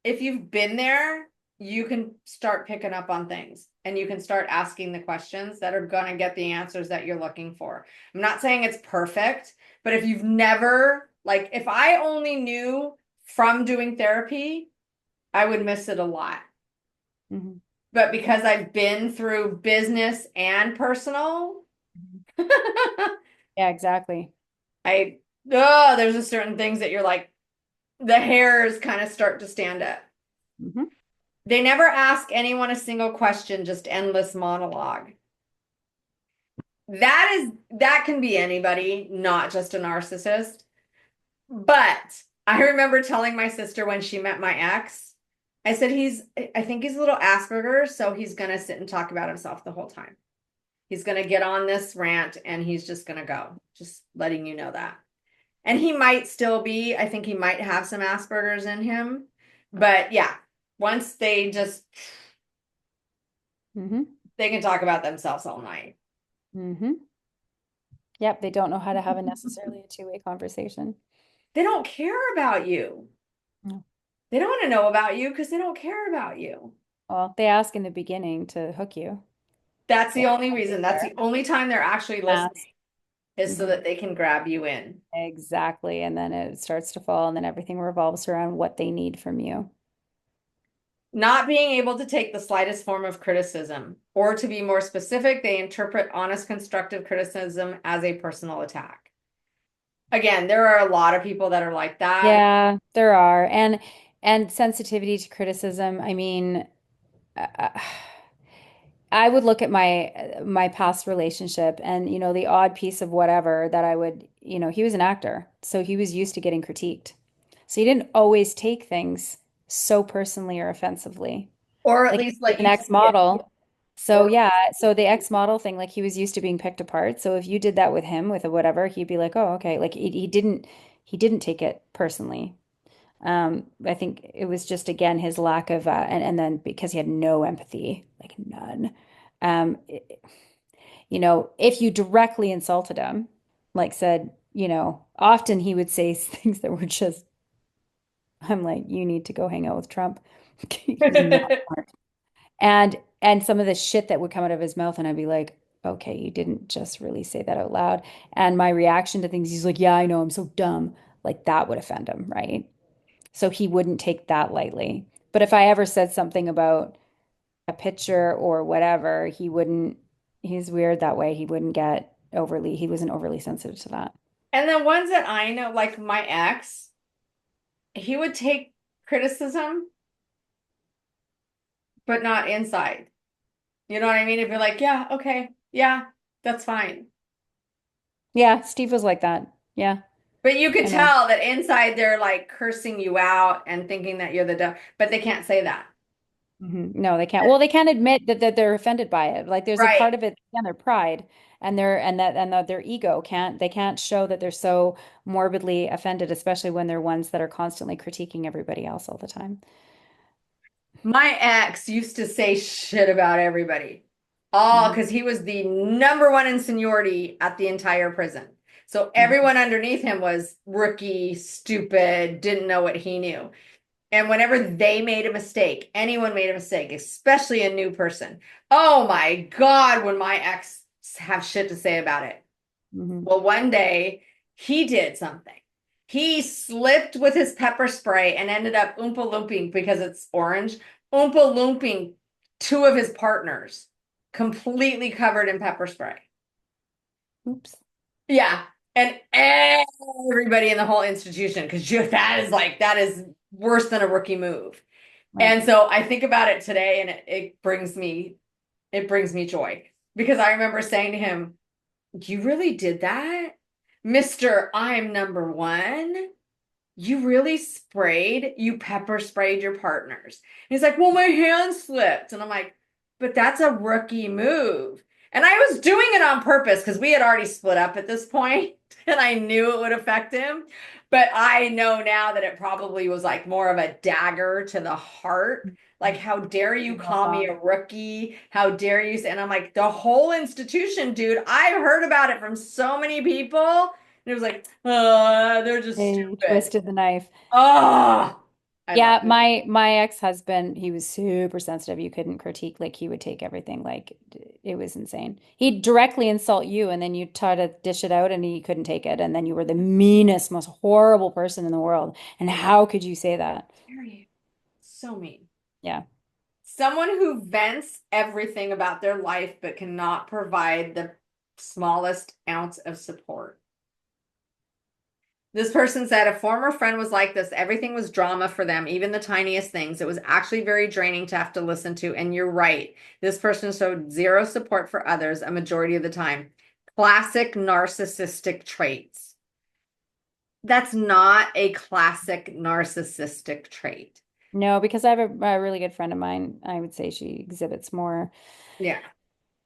if you've been there, you can start picking up on things and you can start asking the questions that are going to get the answers that you're looking for. I'm not saying it's perfect, but if you've never, like, if I only knew from doing therapy, I would miss it a lot. Mhm. But because I've been through business and personal, Mhm. I, Yeah, exactly. there's just certain things that you're like, the hairs kind of start to stand up. Hmm. They never ask anyone a single question, just endless monologue. That can be anybody, not just a narcissist. But I remember telling my sister when she met my ex, I said I think he's a little Asperger's, so he's gonna sit and talk about himself the whole time. He's gonna get on this rant and he's just gonna go. Just letting you know that. And he might still be, I think he might have some Asperger's in him. But yeah, once Hmm. they can talk about themselves all night. Hmm. Yep, they don't know how to have a necessarily a two-way conversation. They don't care about you. No. They don't want to know about you because they don't care about you. Well, they ask in the beginning to hook you. That's They the only ask reason. That's there. the only time they're actually Mask. listening, is so Hmm. that they can grab you in. Exactly. And then it starts to fall, and then everything revolves around what they need from you. Not being able to take the slightest form of criticism, or to be more specific, they interpret honest, constructive criticism as a personal attack. Again, there are a lot of people that are like that. Yeah, there are. And sensitivity to criticism. I mean, uh, I would look at my past relationship and the odd piece of whatever that I would, he was an actor, so he was used to getting critiqued. So he didn't always take things so personally or offensively. Or at Like least he was let an you see it. ex-model. So Or yeah, so the ex-model thing, like he was used to being picked apart. So if you did that with him with a whatever, he'd be like, "Oh, okay." Like he didn't take it personally. I think it was just again his lack of and then because he had no empathy, like none. Um, it- if you directly insulted him, like said, often he would say things that were just, I'm like, you need to go hang out with Trump. He's not smart. And some of the shit that would come out of his mouth, and I'd be like, okay, you didn't just really say that out loud. And my reaction to things, he's like, yeah, I know, I'm so dumb. Like that would offend him, right? So he wouldn't take that lightly. But if I ever said something about a picture or whatever, he's weird that way. He wasn't overly sensitive to that. And the ones that I know, like my ex, he would take criticism, but not inside. You know what I mean? If you're like, yeah, okay, yeah, that's fine. Yeah, Steve was like that. Yeah, But you could I know. tell that inside they're like cursing you out and thinking that you're the dumb, but they can't say that. No, they can't. Well, they can't admit that they're offended by it. Like there's a Right. part of it, again, their pride and their ego can't show that they're so morbidly offended, especially when they're ones that are constantly critiquing everybody else all the time. My ex used to say shit about everybody. Oh, Mhm. because he was the number one in seniority at the entire prison. So Mhm. everyone underneath him was rookie, stupid, didn't know what he knew. And whenever they made a mistake, anyone made a mistake, especially a new person, oh my God, when my ex have shit to say about it. Mhm. Well, one day he did something. He slipped with his pepper spray and ended up oompa looping because it's orange, oompa looping two of his partners completely covered in pepper spray. Oops. Yeah. And everybody in the whole institution, because that is worse than a rookie move. Right. And so I think about it today and it brings me joy because I remember saying to him, you really did that? Mr. I'm number one. You pepper sprayed your partners. And he's like, well, my hand slipped. And I'm like, but that's a rookie move. And I was doing it on purpose because we had already split up at this point and I knew it would affect him. But I know now that it probably was like more of a dagger to the heart. Like, how dare you call me a rookie? How dare you say? And I'm like, the whole institution, dude, I've heard about it from so many people. And it was like, they're just They stupid. twisted the knife. Oh, I love Yeah, it. my ex-husband, he was super sensitive. You couldn't critique, like he would take everything like it was insane. He'd directly insult you and then you try to dish it out and he couldn't take it. And then you were the meanest, most horrible person in the world. And how could you say that? Very, so mean. Yeah. Someone who vents everything about their life but cannot provide the smallest ounce of support. This person said a former friend was like this. Everything was drama for them, even the tiniest things. It was actually very draining to have to listen to. And you're right. This person showed zero support for others a majority of the time. Classic narcissistic traits. That's not a classic narcissistic trait. No, because I have a really good friend of mine. I would say she exhibits more Yeah.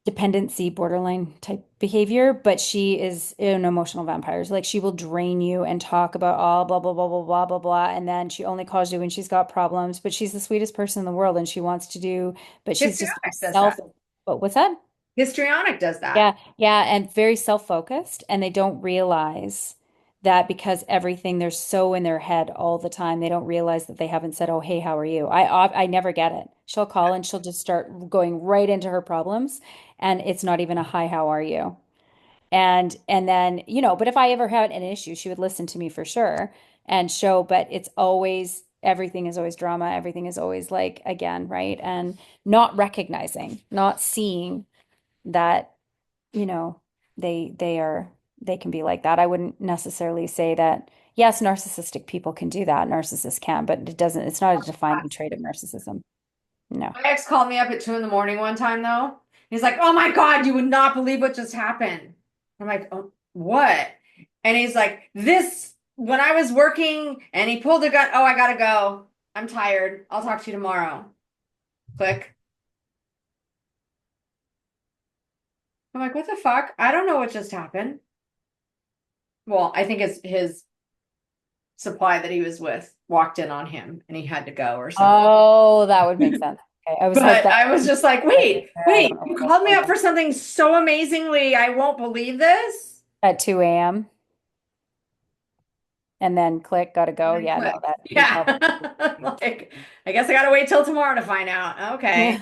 dependency, borderline type behavior, but she is an emotional vampire. Like she will drain you and talk about all blah blah blah blah blah blah blah, and then she only calls you when she's got problems. But she's the sweetest person in the world, and she wants to do. But she's just Histrionic does self. that. But what's that? Histrionic does that. Yeah, yeah, and very self-focused, and they don't realize that because everything they're so in their head all the time, they don't realize that they haven't said, "Oh, hey, how are you?" I never get it. She'll call and she'll just start going right into her problems, and it's not even a hi, how are you? And then, but if I ever had an issue, she would listen to me for sure and show, but it's always everything is always drama, everything is always like again, right? And not recognizing, not seeing that you know, they can be like that. I wouldn't necessarily say that, yes, narcissistic people can do that. Narcissists can, but it's not a defining trait of narcissism. No. My ex called me up at 2 in the morning one time though. He's like, "Oh my God, you would not believe what just happened." I'm like, "Oh, what?" And he's like, "This when I was working and he pulled a gun. Oh, I gotta go. I'm tired. I'll talk to you tomorrow." Click. I'm like, "What the fuck? I don't know what just happened." Well, I think his supply that he was with walked in on him and he had to go or something. Oh, that would make sense. Okay. I was like But that. I was just like, I wait, don't know you what else called me going up on. for something so amazingly, I won't believe this. At 2 a.m. and then click, gotta And go. then Yeah, no, click. that he Yeah. probably. Like, I guess I gotta wait till tomorrow to find out. Okay.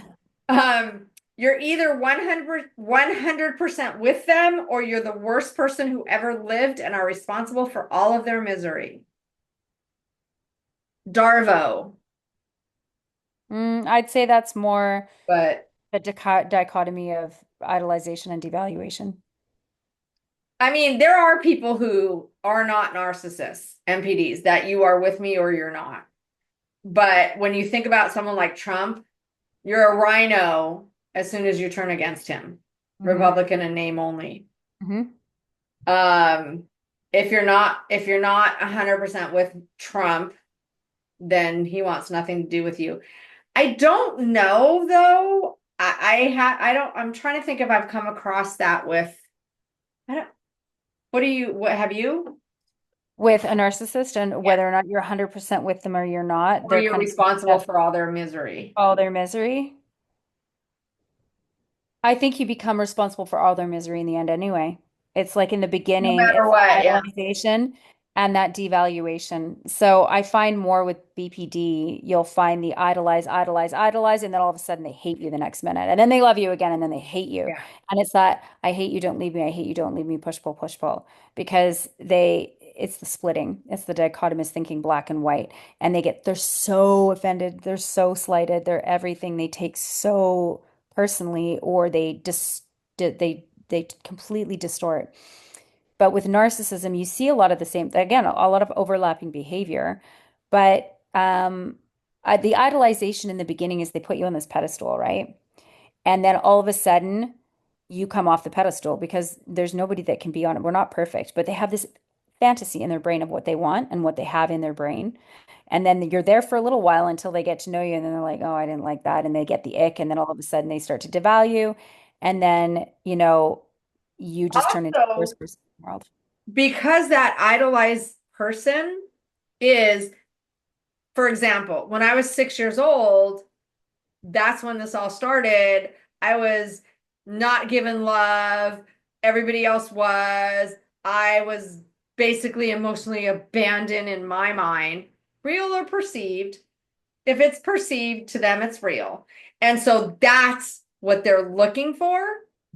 Yeah. You're either 100% with them, or you're the worst person who ever lived and are responsible for all of their misery. Darvo. I'd say that's more But the dichotomy of idolization and devaluation. I mean, there are people who are not narcissists, NPDs, that you are with me or you're not. But when you think about someone like Trump, you're a rhino as soon as you turn against him. Hmm. Republican in name only. Hmm. Um, if you're not 100% with Trump, then he wants nothing to do with you. I don't know though. I'm trying to think if I've come across that with, I don't, what have you? With a narcissist, and whether or not you're 100% with them or you're not, Or they're you're kind of responsible that for all their misery. all their misery. I think you become responsible for all their misery in the end anyway. It's like in the No beginning, matter it's that what, yeah. idolization and that devaluation. So I find more with BPD, you'll find the idolize, idolize, idolize, and then all of a sudden they hate you the next minute. And then they love you again, and then they hate you. Yeah. And it's that I hate you, don't leave me, I hate you, don't leave me, push, pull. Because it's the splitting, it's the dichotomous thinking black and white. And they're so offended, they're so slighted, they're everything they take so personally, or they completely distort. But with narcissism, you see a lot of the same, again, a lot of overlapping behavior. But the idolization in the beginning is they put you on this pedestal, right? And then all of a sudden, you come off the pedestal because there's nobody that can be on it. We're not perfect, but they have this fantasy in their brain of what they want and what they have in their brain. And then you're there for a little while until they get to know you, and then they're like, oh, I didn't like that. And they get the ick. And then all of a sudden, they start to devalue. And then, you just turn into the Also, worst person in the world. because that idolized person is, for example, when I was 6 years old, that's when this all started. I was not given love. Everybody else was. I was basically emotionally abandoned in my mind, real or perceived. If it's perceived to them, it's real. And so that's what they're looking for.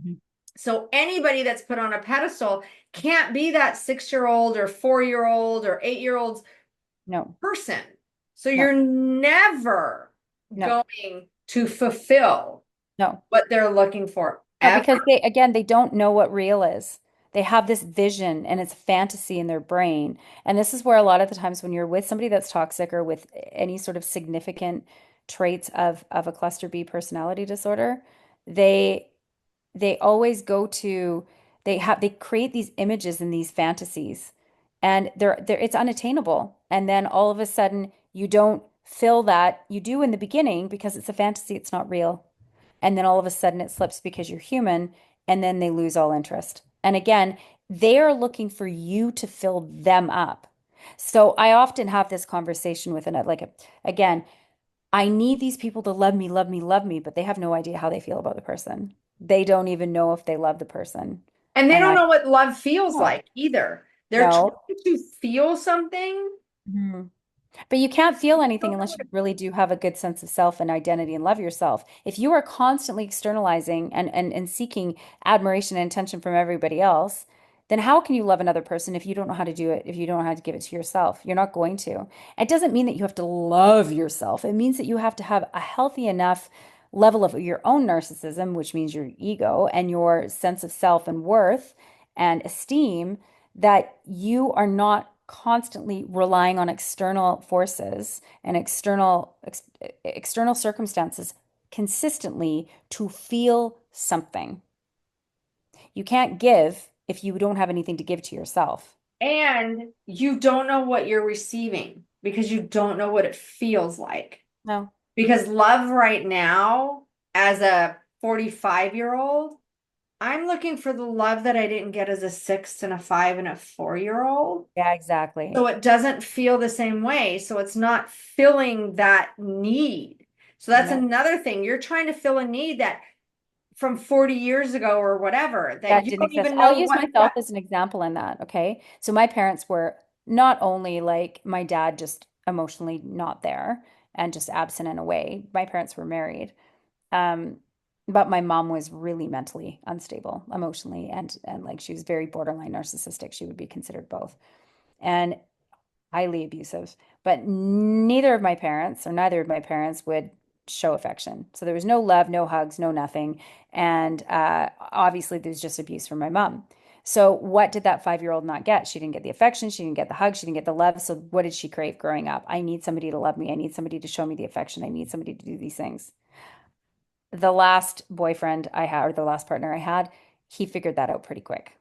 Mhm. So anybody that's put on a pedestal can't be that 6-year-old or 4-year-old or 8-year-old's No, person. So no, you're never no, going to fulfill no. what they're looking for No, ever. because they don't know what real is. They have this vision and it's fantasy in their brain. And this is where a lot of the times when you're with somebody that's toxic or with any sort of significant traits of a cluster B personality disorder, they they always go to they create these images and these fantasies, and they're it's unattainable. And then all of a sudden you don't feel that you do in the beginning because it's a fantasy, it's not real. And then all of a sudden it slips because you're human, and then they lose all interest. And again, they are looking for you to fill them up. So I often have this conversation with again, I need these people to love me, love me, love me, but they have no idea how they feel about the person. They don't even know if they love the person. And they And don't know what love feels no, like either. They're no. trying to feel something. Mhm. But you can't feel anything unless you really do have a good sense of self and identity and love yourself. If you are constantly externalizing and seeking admiration and attention from everybody else, then how can you love another person if you don't know how to do it, if you don't know how to give it to yourself? You're not going to. It doesn't mean that you have to love yourself. It means that you have to have a healthy enough level of your own narcissism, which means your ego and your sense of self and worth and esteem, that you are not constantly relying on external forces and external circumstances consistently to feel something. You can't give if you don't have anything to give to yourself. And you don't know what you're receiving because you don't know what it feels like. No. Because love right now, as a 45-year-old, I'm looking for the love that I didn't get as a 6 and a 5 and a 4-year-old. Yeah, exactly. So it doesn't feel the same way. So it's not filling that need. So that's No. another thing. You're trying to fill a need that from 40 years ago or whatever that That you didn't don't exist. even I'll know use what myself as an example in that. Okay. So my parents were not only like my dad just emotionally not there and just absent and away. My parents were married. Um, but my mom was really mentally unstable emotionally and like she was very borderline narcissistic. She would be considered both. And highly abusive. But neither of my parents would show affection. So there was no love, no hugs, no nothing. And obviously, there's just abuse from my mom. So what did that 5-year-old not get? She didn't get the affection. She didn't get the hug. She didn't get the love. So what did she crave growing up? I need somebody to love me. I need somebody to show me the affection. I need somebody to do these things. The last boyfriend I had, or the last partner I had, he figured that out pretty quick.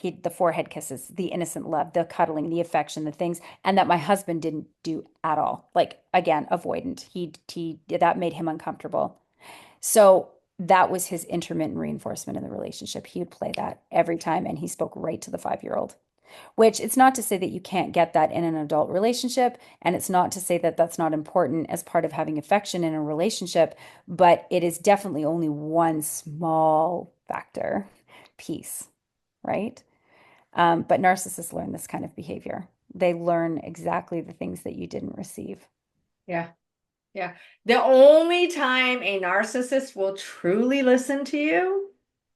The forehead kisses, the innocent love, the cuddling, the affection, the things, and that my husband didn't do at all. Like again, avoidant. He that made him uncomfortable. So that was his intermittent reinforcement in the relationship. He would play that every time, and he spoke right to the 5-year-old. Which it's not to say that you can't get that in an adult relationship, and it's not to say that that's not important as part of having affection in a relationship, but it is definitely only one small factor piece, right? But narcissists learn this kind of behavior. They learn exactly the things that you didn't receive. Yeah. Yeah. The only time a narcissist will truly listen to you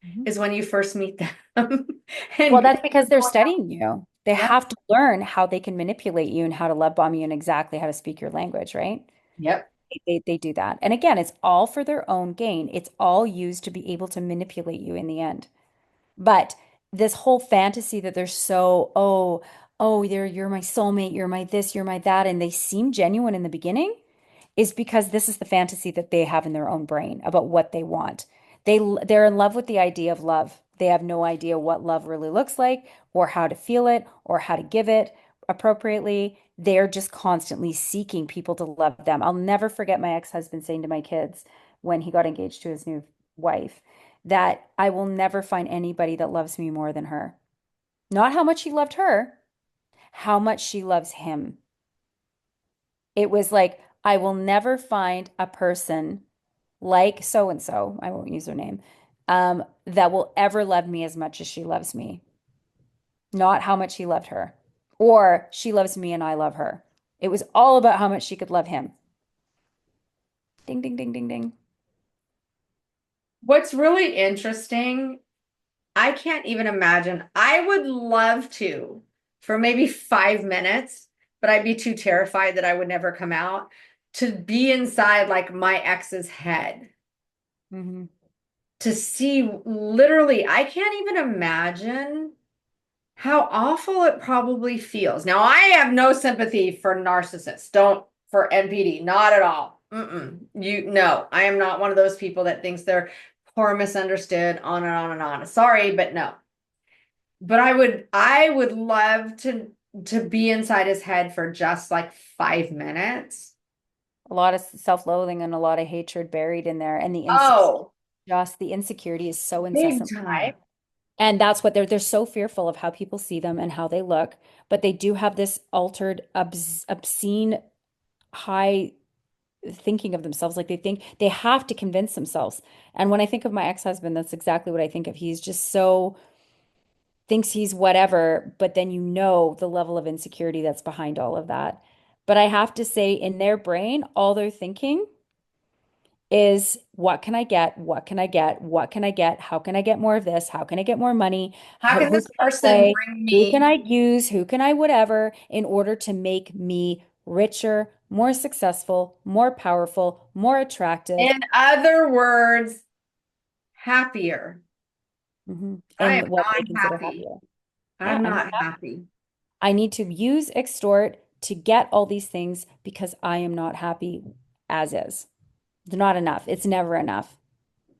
Mhm. is when you first meet them. Well, And that's because they're studying you. They yep, have to learn how they can manipulate you and how to love bomb you and exactly how to speak your language, right? yep. They do that. And again, it's all for their own gain. It's all used to be able to manipulate you in the end. But this whole fantasy that they're so, you're my soulmate, you're my this, you're my that, and they seem genuine in the beginning, is because this is the fantasy that they have in their own brain about what they want. They're in love with the idea of love. They have no idea what love really looks like or how to feel it or how to give it appropriately. They're just constantly seeking people to love them. I'll never forget my ex-husband saying to my kids when he got engaged to his new wife that I will never find anybody that loves me more than her. Not how much he loved her, how much she loves him. It was like, I will never find a person like so and so, I won't use their name, that will ever love me as much as she loves me. Not how much he loved her, or she loves me and I love her. It was all about how much she could love him. Ding, ding, ding, ding, ding. What's really interesting, I can't even imagine. I would love to for maybe 5 minutes, but I'd be too terrified that I would never come out to be inside like my ex's head Hmm. to see literally, I can't even imagine how awful it probably feels. Now, I have no sympathy for narcissists. Don't for NPD, not at all. No, I am not one of those people that thinks they're poor, misunderstood, on and on and on. Sorry, but no. But I would love to be inside his head for just like 5 minutes. A lot of self-loathing and a lot of hatred buried in there, and Oh, the insecurity is so big incessantly high. time. And that's what they're so fearful of how people see them and how they look. But they do have this altered, obscene, high thinking of themselves. Like they think they have to convince themselves. And when I think of my ex-husband, that's exactly what I think of. He's just so thinks he's whatever, but then you know the level of insecurity that's behind all of that. But I have to say, in their brain, all they're thinking is what can I get? What can I get? What can I get? How can I get more of this? How can I get more money? How can Who this can I person play? bring Who can me I use? Who can I whatever in order to make me richer, more successful, more powerful, more attractive? in other words, happier? I am In what they not consider happy. happier. Yeah, I'm I'm not not happy. happy. I need to use extort to get all these things because I am not happy as is. It's not enough. It's never enough.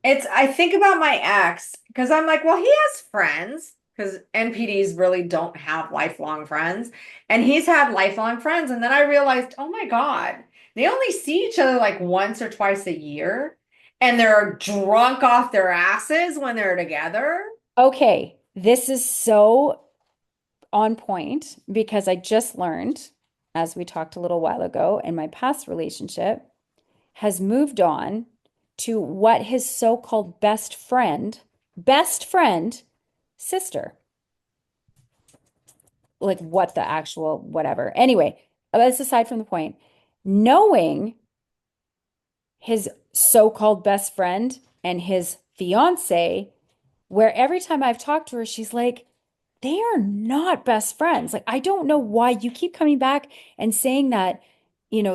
I think about my ex because I'm like, well, he has friends because NPDs really don't have lifelong friends. And he's had lifelong friends. And then I realized, oh my God, they only see each other like once or twice a year. And they're drunk off their asses when they're together. Okay, this is so on point because I just learned, as we talked a little while ago, in my past relationship has moved on to what his so-called best friend sister, like what the actual whatever. Anyway, that's aside from the point. Knowing his so-called best friend and his fiance, where every time I've talked to her, she's like, they are not best friends. Like, I don't know why you keep coming back and saying that,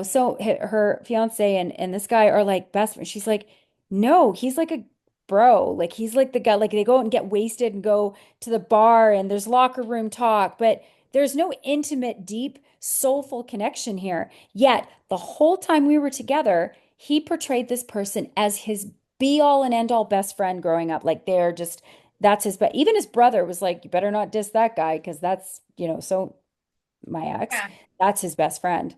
so her fiance and this guy are like best friends. She's like, no, he's like a bro. Like, he's like the guy, like, they go out and get wasted and go to the bar and there's locker room talk, but there's no intimate, deep, soulful connection here. Yet, the whole time we were together, he portrayed this person as his be all and end all best friend growing up. Like, they're just, that's his, but even his brother was like, you better not diss that guy because that's, so my ex, Yeah. that's his best friend.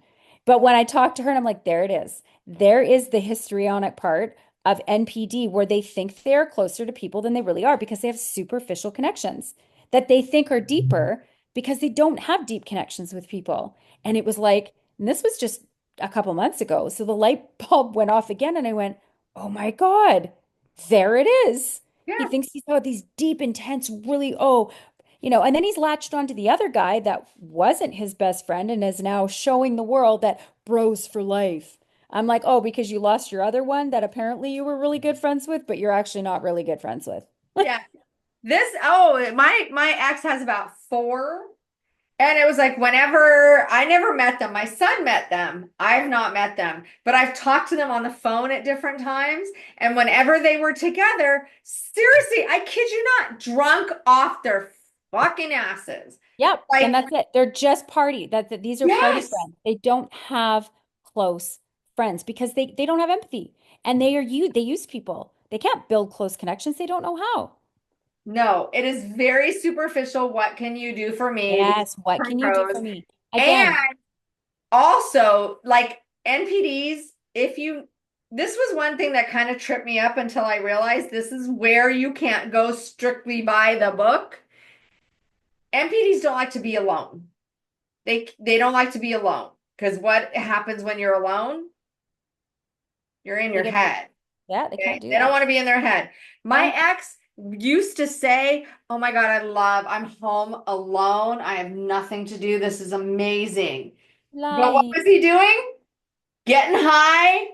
But when I talked to her and I'm like, there it is. There is the histrionic part of NPD where they think they're closer to people than they really are because they have superficial connections that they think are deeper because they don't have deep connections with people. And it was like, and this was just a couple months ago. So the light bulb went off again and I went, oh my God, there it is. He Yeah. thinks he's got these deep, intense, really, and then he's latched onto the other guy that wasn't his best friend and is now showing the world that bros for life. I'm like, oh, because you lost your other one that apparently you were really good friends with, but you're actually not really good friends with. Yeah. My ex has about four. And it was like whenever I never met them, my son met them. I've not met them, but I've talked to them on the phone at different times. And whenever they were together, seriously, I kid you not, drunk off their fucking asses. Yep. And Like, that's it. They're just party. These are party yes, friends. They don't have close friends because they don't have empathy. And they use people. They can't build close connections. They don't know how. no, it is very superficial. What can you do for me? These Yes. What different can you do pros. for me? And Again, also, like NPDs, this was one thing that kind of tripped me up until I realized this is where you can't go strictly by the book. NPDs don't like to be alone. They don't like to be alone because what happens when you're alone? You're in they your get, head. yeah, they Okay? can't do They don't that. want to be in their head. My No. ex used to say, "Oh my God, I'm home alone. I have nothing to do. This is amazing." But what Lying. was he doing? Getting high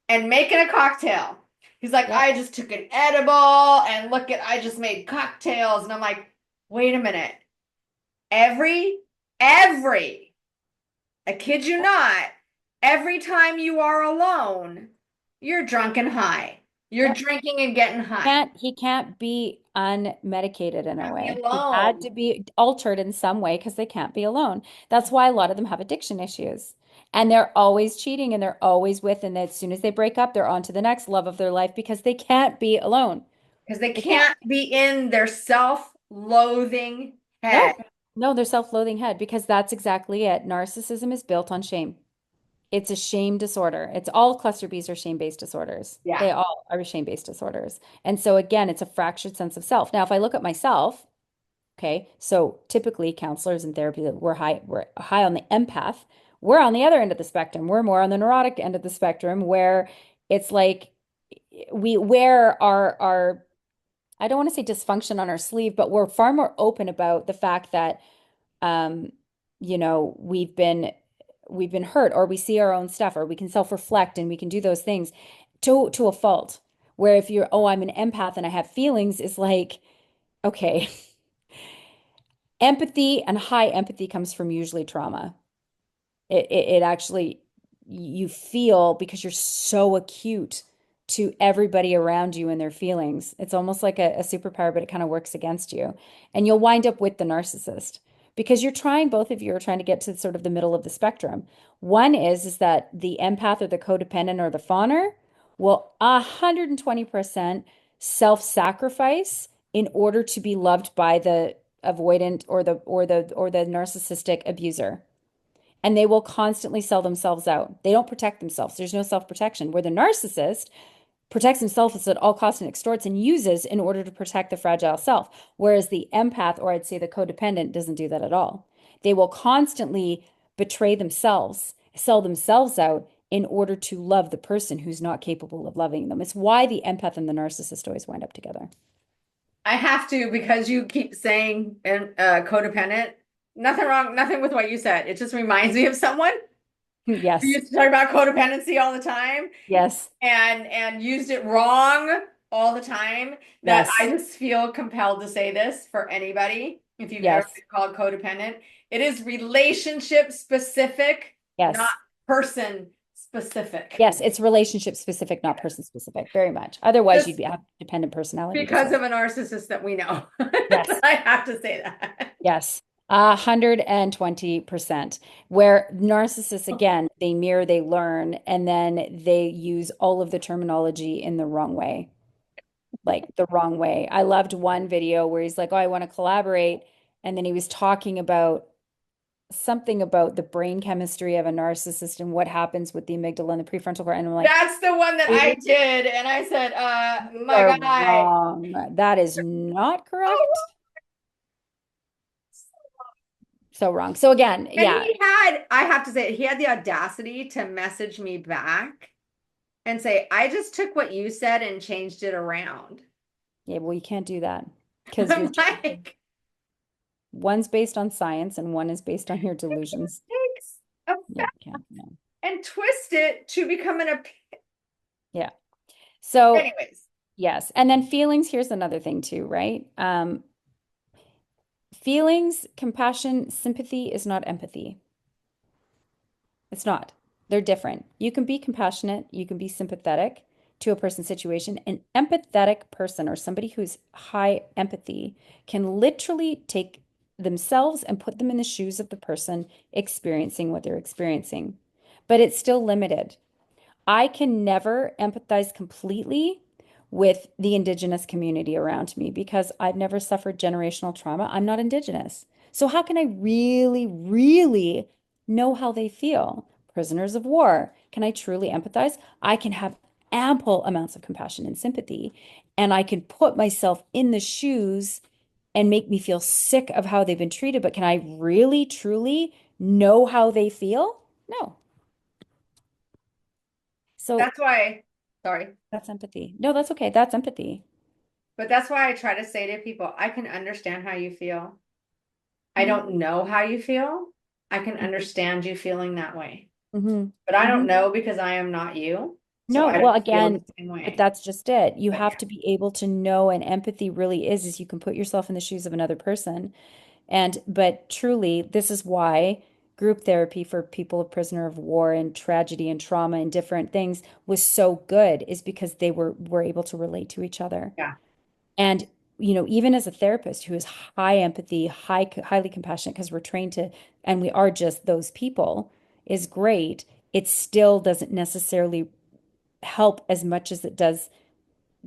and making a cocktail. He's like, Yep. I just took an edible and I just made cocktails. And I'm like, wait a minute. Every, every, I kid you not, every time you are alone, you're drunk and high. You're Yep. drinking and getting high. He can't be unmedicated in a Can't be way. He had alone to be altered in some way because they can't be alone. That's why a lot of them have addiction issues. And they're always cheating and they're always with, and as soon as they break up, they're on to the next love of their life because they can't be alone. because they They can't. can't be in their self-loathing head. No, no, they're self-loathing head because that's exactly it. Narcissism is built on shame. It's a shame disorder. It's all cluster Bs are shame-based disorders. Yeah. They all are shame-based disorders. And so again, it's a fractured sense of self. Now, if I look at myself, okay, so typically counselors and therapy that we're high on the empath. We're on the other end of the spectrum. We're more on the neurotic end of the spectrum where it's like we wear our I don't want to say dysfunction on our sleeve, but we're far more open about the fact that um, we've been hurt or we see our own stuff or we can self-reflect and we can do those things to a fault. Where if you're, oh, I'm an empath and I have feelings, it's like, okay, empathy and high empathy comes from usually trauma. It actually, you feel because you're so acute to everybody around you and their feelings. It's almost like a superpower, but it kind of works against you. And you'll wind up with the narcissist because both of you are trying to get to sort of the middle of the spectrum. One is that the empath or the codependent or the fawner will 120% self-sacrifice in order to be loved by the avoidant or the narcissistic abuser, and they will constantly sell themselves out. They don't protect themselves. There's no self-protection. Where the narcissist protects himself at all costs and extorts and uses in order to protect the fragile self. Whereas the empath, or I'd say the codependent, doesn't do that at all. They will constantly betray themselves, sell themselves out in order to love the person who's not capable of loving them. It's why the empath and the narcissist always wind up together. I have to because you keep saying codependent. Nothing wrong, nothing with what you said. It just reminds me of someone who Yes. used to talk about codependency all the time Yes. and used it wrong all the time. That I Yes. just feel compelled to say this for anybody. If you've ever Yes. been called codependent, it is relationship specific, not Yes. person specific. Yes. It's relationship specific, not person specific, very much. Otherwise, you'd Just be have dependent personality because of disorder. a narcissist that we know. Yes. I have to say that. Yes. 120%. Where narcissists, again, they mirror, they learn, and then they use all of the terminology in the wrong way. Like the wrong way. I loved one video where he's like, "Oh, I want to collaborate." And then he was talking about something about the brain chemistry of a narcissist and what happens with the amygdala and the prefrontal cortex. And I'm like, That's the one that I "You did. And I said, my are guy. wrong. That is not correct." Oh, So wrong. So again, and yeah. I have to say, he had the audacity to message me back and say, I just took what you said and changed it around. Yeah, well, you can't do that because I'm like, one's based on science and one is based on your delusions. takes a Yeah, you can't. No. and twist it to become an opinion. Yeah. So, Anyways, yes. And then feelings, here's another thing too, right? Feelings, compassion, sympathy is not empathy. It's not. They're different. You can be compassionate, you can be sympathetic to a person's situation. An empathetic person or somebody who's high empathy can literally take themselves and put them in the shoes of the person experiencing what they're experiencing. But it's still limited. I can never empathize completely with the Indigenous community around me because I've never suffered generational trauma. I'm not Indigenous. So, how can I really, really know how they feel? Prisoners of war. Can I truly empathize? I can have ample amounts of compassion and sympathy, and I can put myself in the shoes and make me feel sick of how they've been treated. But can I really, truly know how they feel? No. So, that's why, sorry, that's empathy. No, that's okay. That's empathy. but that's why I try to say to people, I can understand how you feel. I Mhm. don't know how you feel. I can understand you feeling that way, Mhm. but I don't Mhm. know because I am not you. So No, I well, don't feel again, the same but way. that's just it. You But have yeah, to be able to know, and empathy really is you can put yourself in the shoes of another person. But truly, this is why group therapy for people of prisoner of war and tragedy and trauma and different things was so good, is because they were able to relate to each other. yeah, And, even as a therapist who is high empathy, highly compassionate, because we're trained to, and we are just those people, is great. It still doesn't necessarily help as much as it does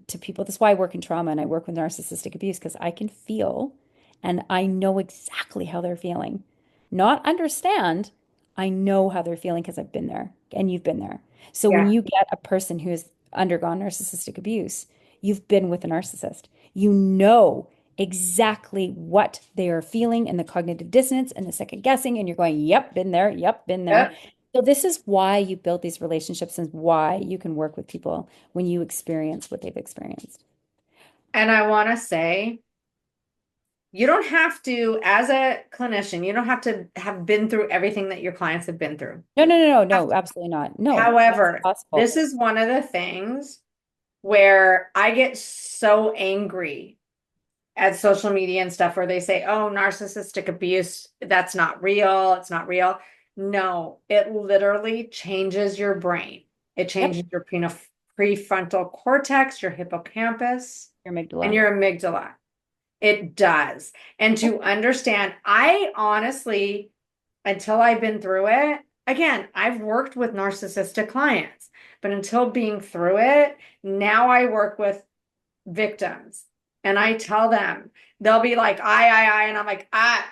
to people. That's why I work in trauma and I work with narcissistic abuse because I can feel and I know exactly how they're feeling. Not understand, I know how they're feeling because I've been there and you've been there. So when yeah, you get a person who has undergone narcissistic abuse, you've been with a narcissist. You know exactly what they are feeling and the cognitive dissonance and the second guessing, and you're going, yep, been there, yep, been there. yep. So this is why you build these relationships and why you can work with people when you experience what they've experienced. And I want to say, you don't have to, as a clinician, you don't have to have been through everything that your clients have been through. No, no, no, no, no, absolutely not. No, that's However, this impossible. is one of the things where I get so angry at social media and stuff where they say, oh, narcissistic abuse, that's not real. It's not real. No, it literally changes your brain. It Yep, changes your prefrontal cortex, your hippocampus, your and amygdala. your amygdala. It does. And Yep, to understand, I honestly, until I've been through it, again, I've worked with narcissistic clients, but until being through it, now I work with victims and I tell them, they'll be like, I, and I'm like, I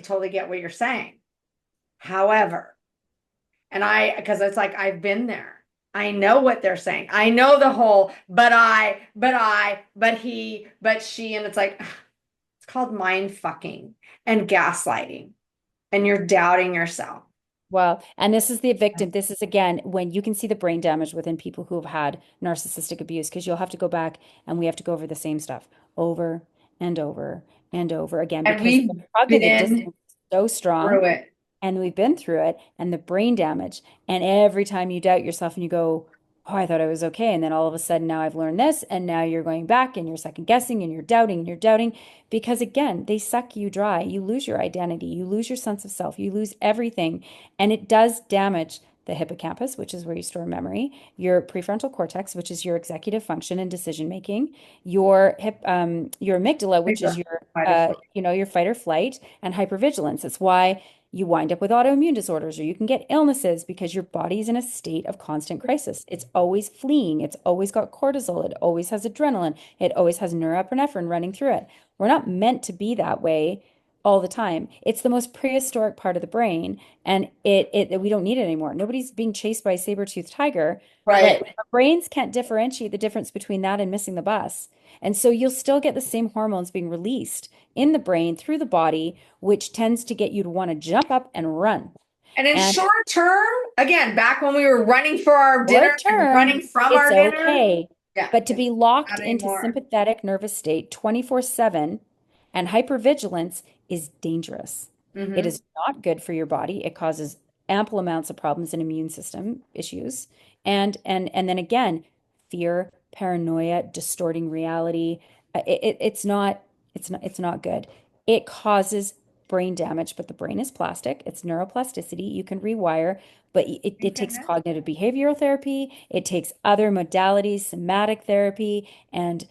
totally get what you're saying. However, because it's like, I've been there. I know what they're saying. I know the whole, but he, but she, and it's like, it's called mind fucking and gaslighting, and you're doubting yourself. Well, and this is the victim. This is again when you can see the brain damage within people who have had narcissistic abuse, because you'll have to go back and we have to go over the same stuff over and over and over again And because the we've cognitive been dissonance is so strong through it. and we've been through it and the brain damage. And every time you doubt yourself and you go, oh, I thought I was okay. And then all of a sudden now I've learned this. And now you're going back and you're second guessing and you're doubting because again, they suck you dry. You lose your identity, you lose your sense of self, you lose everything. And it does damage the hippocampus, which is where you store memory, your prefrontal cortex, which is your executive function and decision making, your amygdala, which is your Fight or flight. your fight or flight, and hypervigilance. It's why you wind up with autoimmune disorders or you can get illnesses because your body's in a state of constant crisis. It's always fleeing. It's always got cortisol. It always has adrenaline. It always has norepinephrine running through it. We're not meant to be that way all the time. It's the most prehistoric part of the brain, and we don't need it anymore. Nobody's being chased by a saber-toothed tiger, but Right. our brains can't differentiate the difference between that and missing the bus. And so you'll still get the same hormones being released in the brain through the body, which tends to get you to want to jump up and run. And in And short term, again, back when we were running for our dinner short and term, running from it's our dinner, okay. yeah, But to be locked not into anymore. sympathetic nervous state 24/7 and hypervigilance is dangerous. It Hmm. is not good for your body. It causes ample amounts of problems in immune system issues. And then again, fear, paranoia, distorting reality. It's not good. It causes brain damage, but the brain is plastic. It's neuroplasticity. You can rewire, but it takes cognitive behavioral therapy. It takes other modalities, somatic therapy, and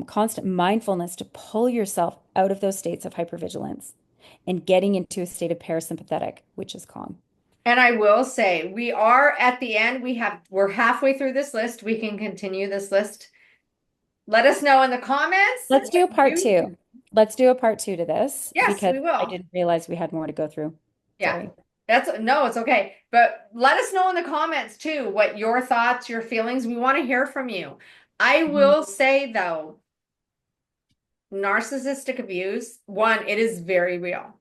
constant mindfulness to pull yourself out of those states of hypervigilance and getting into a state of parasympathetic, which is calm. And I will say, we are at the end. We're halfway through this list. We can continue this list. Let us know in the comments Let's do what a part you, two. Let's do a part two to this yes, because we I will. didn't realize we had more to go through. Yeah. Sorry. That's no, it's okay. But let us know in the comments too what your thoughts, your feelings. We want to hear from you. I Mhm. will say though, narcissistic abuse, one, it is very real.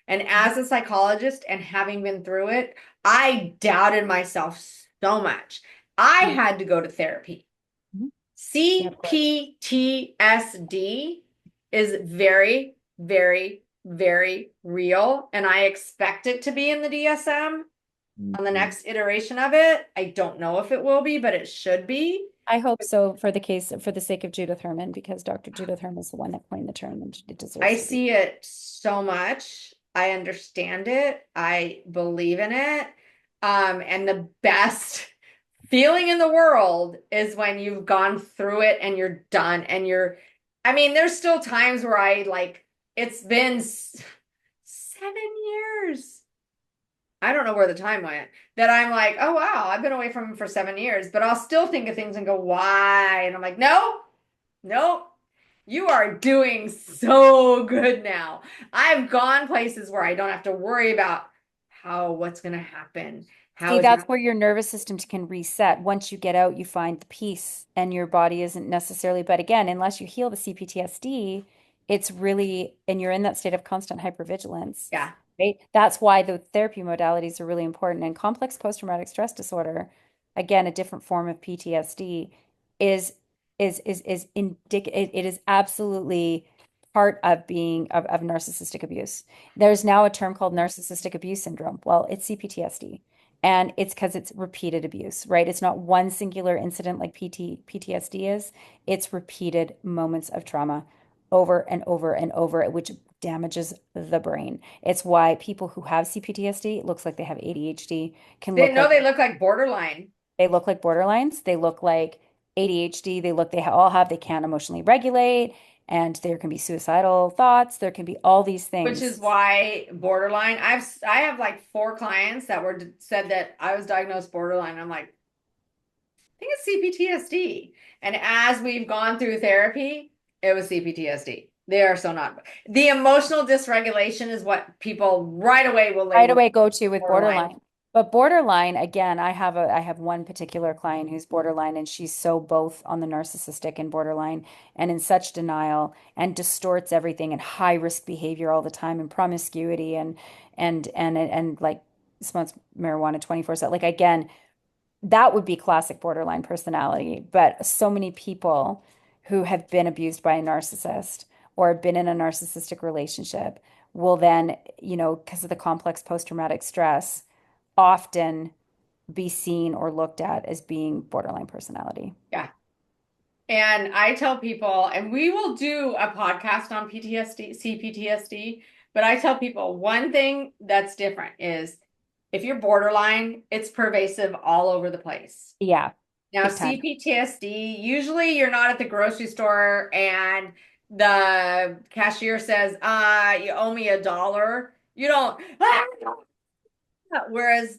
And as a psychologist and having been through it, I doubted myself so much. I Mhm. had to go to therapy. Mhm. Yeah, of course. CPTSD is very, very, very real. And I expect it to be in the DSM on the Mhm. next iteration of it. I don't know if it will be, but it should be. I hope so for the sake of Judith Herman, because Dr. Judith Herman is the one that coined the term and it I deserves to be. see it so much. I understand it. I believe in it. And the best feeling in the world is when you've gone through it and you're done and I mean, there's still times where it's been 7 years. I don't know where the time went that I'm like, oh wow, I've been away from him for 7 years, but I'll still think of things and go, why? And I'm like, no, nope. You are doing so good now. I've gone places where I don't have to worry about what's going to happen. How See, is that's that? where your nervous system can reset. Once you get out, you find the peace, and your body isn't necessarily, but again, unless you heal the CPTSD, it's really, and you're in that state of constant hypervigilance, Yeah. right? That's why the therapy modalities are really important. And complex post-traumatic stress disorder, again, a different form of PTSD, is it is absolutely part of being of narcissistic abuse. There's now a term called narcissistic abuse syndrome. Well, it's CPTSD. And it's because it's repeated abuse, right? It's not one singular incident like PTSD is. It's repeated moments of trauma over and over and over, which damages the brain. It's why people who have CPTSD, it looks like they have ADHD, can They look know like they look like borderline, they look like borderlines. They look like ADHD. All have, they can't emotionally regulate, and there can be suicidal thoughts. There can be all these which is things. why borderline. I have like four clients that were said that I was diagnosed borderline. I'm like, I think it's CPTSD. And as we've gone through therapy, it was CPTSD. They are so not. The emotional dysregulation is what people right away will Right label away go to with borderline. borderline. But borderline, again, I have one particular client who's borderline and she's so both on the narcissistic and borderline and in such denial and distorts everything and high risk behavior all the time and promiscuity and like smokes marijuana 24/7. Like again, that would be classic borderline personality. But so many people who have been abused by a narcissist or been in a narcissistic relationship will then, because of the complex post-traumatic stress, often be seen or looked at as being borderline personality. Yeah. And I tell people, and we will do a podcast on PTSD, CPTSD, but I tell people one thing that's different is if you're borderline, it's pervasive all over the place. Yeah, Now, big time. CPTSD, usually you're not at the grocery store and the cashier says, you owe me $1. You don't, whereas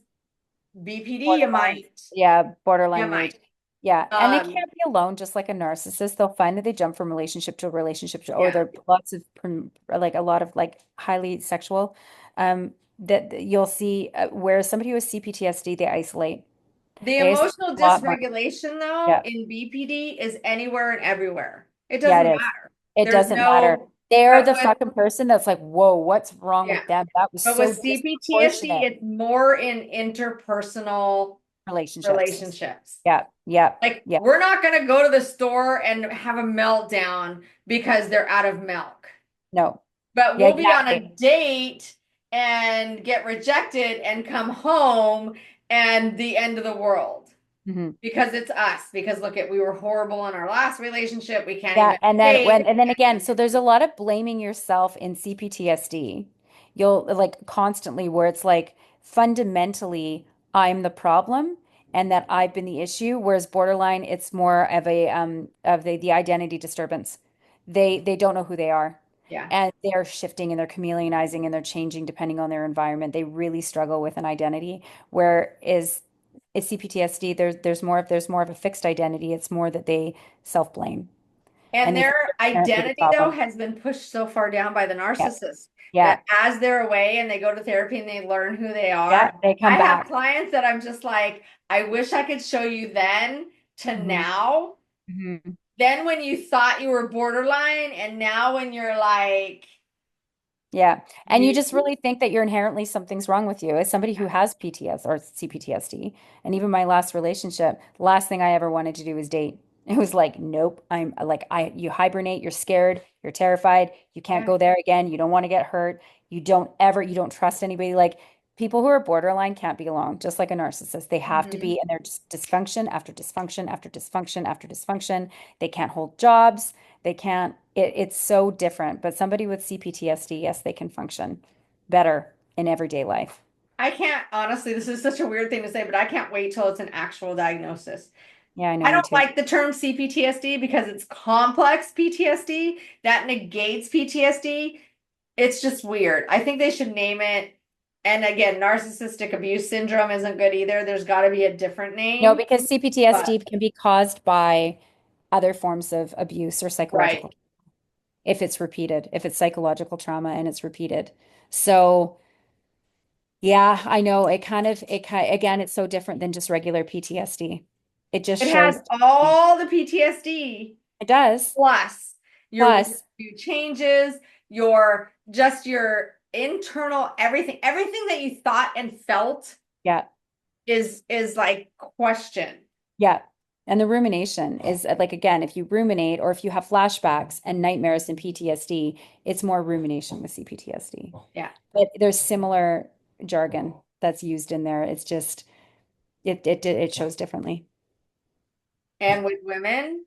BPD, you Borderline. might. Yeah, You borderline rage. might. Yeah, and they Um, can't be alone, just like a narcissist. They'll find that they jump from relationship to relationship, or yeah. they're lots of like a lot of like highly sexual. That you'll see where somebody with CPTSD, they isolate. The They isolate emotional a lot more. dysregulation, though, Yeah, in BPD is anywhere and everywhere. It yeah, doesn't it is. matter. It There's doesn't matter. no, They're but the fucking person that's like, whoa, what's wrong yeah. with them? That was But so with CPTSD, disproportionate. it's more in interpersonal Relationships. relationships. Yeah, yeah, Like, yeah. we're not going to go to the store and have a meltdown because they're out of milk. No. But Yeah, we'll be on a exactly. date and get rejected and come home and the end of the world Mhm. because it's us. Because look at, we were horrible in our last relationship. We can't Yeah, even date. and then again, so there's a lot of blaming yourself in CPTSD. You'll like constantly where it's like fundamentally I'm the problem and that I've been the issue, whereas borderline it's more of a of the identity disturbance. They don't know who they are. Yeah. And they're shifting and they're chameleonizing and they're changing depending on their environment. They really struggle with an identity. Where is CPTSD, there's more of a fixed identity. It's more that they self-blame And and they their think they're inherently the identity, though, problem. has been pushed so far down by the Yeah, narcissist yeah, that as they're away and they go to therapy and they learn who they yeah. are, They I come have back. clients that I'm just like, I wish I could show you then to Hmm. now. Hmm. Then when you thought you were borderline, and now when you're like, Yeah. And you you, just really think that you're inherently something's wrong with you as somebody who has PTS or CPTSD. And even my last relationship, the last thing I ever wanted to do was date. It was like, nope, I'm like, you hibernate, you're scared, you're terrified, you can't yeah. go there again, you don't want to get hurt, you don't trust anybody. Like people who are borderline can't be alone, just like a narcissist. They have to Mhm. be, and they're just dysfunction after dysfunction after dysfunction after dysfunction. They can't hold jobs. They can't, it's so different. But somebody with CPTSD, yes, they can function better in everyday life. I can't, honestly, this is such a weird thing to say, but I can't wait till it's an actual diagnosis. Yeah, I know, I me don't too. like the term CPTSD because it's complex PTSD that negates PTSD. It's just weird. I think they should name it. And again, narcissistic abuse syndrome isn't good either. There's got to be a different No, name. because But CPTSD can be caused by other forms of abuse or right. psychological, if it's repeated, if it's psychological trauma and it's repeated. So, yeah, I know again, it's so different than just regular PTSD. It just It has shows, all the PTSD it does. plus your Plus, mood changes, your internal everything that you thought and felt yeah. is like question. Yeah. And the rumination is like, again, if you ruminate or if you have flashbacks and nightmares and PTSD, it's more rumination with CPTSD. Yeah. But there's similar jargon that's used in there. It's just, it shows differently. And with women,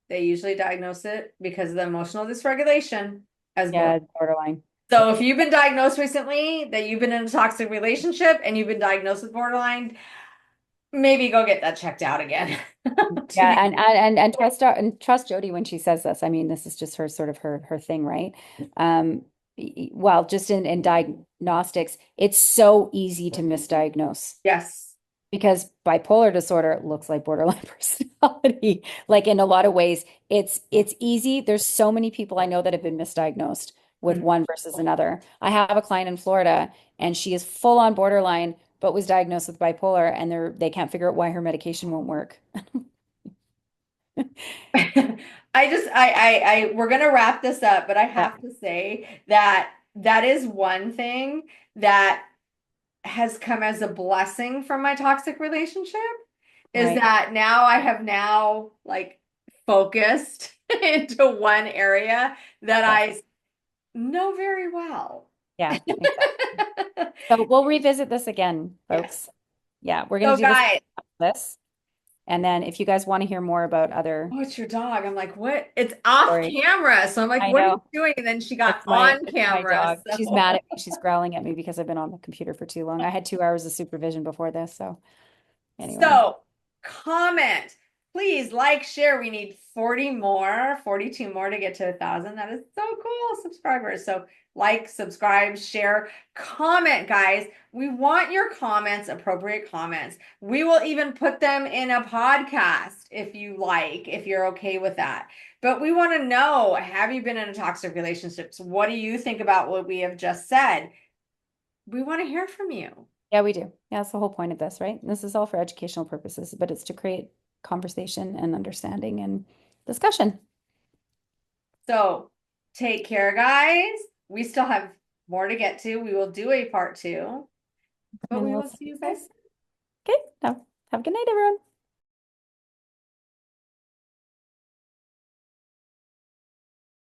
they usually diagnose it because of the emotional dysregulation as Yeah, borderline. borderline. So if you've been diagnosed recently that you've been in a toxic relationship and you've been diagnosed with borderline, maybe go get that checked out again. To Yeah, be and trust Jody when she says this. I mean, this is just her sort of her thing, right? Um, well, just in diagnostics, it's so easy to misdiagnose. yes. Because bipolar disorder looks like borderline personality. Like in a lot of ways, it's easy. There's so many people I know that have been misdiagnosed with Mhm. one versus another. I have a client in Florida and she is full on borderline, but was diagnosed with bipolar and they can't figure out why her medication won't work. We're gonna wrap this up, but I Yeah. have to say that that is one thing that has come as a blessing from my toxic relationship is Right. that now I have now like focused into one area that Yeah. I know very well. Yeah, exactly. So we'll revisit this again, Yes. folks. Yeah, we're going So to do this guys, list. And then if you guys want to hear more about other oh, it's your dog. I'm like, what? It's off stories, camera. So I'm like, I what are you know doing? And then she got on it's my camera. dog. She's So mad at me. She's growling at me because I've been on the computer for too long. I had 2 hours of supervision before this. So anyway, So, comment. Please like, share. We need 40 more, 42 more to get to 1,000. That is so cool, subscribers. So, like, subscribe, share, comment, guys. We want your comments, appropriate comments. We will even put them in a podcast if you like, if you're okay with that. But we want to know, have you been in a toxic relationships? What do you think about what we have just said? We want to hear from you. yeah, we do. Yeah, that's the whole point of this, right? This is all for educational purposes, but it's to create conversation and understanding and discussion. So take care, guys. We still have more to get to. We will do a part two, but And we we'll will see see you you soon. guys soon. Okay, now have a good night, everyone.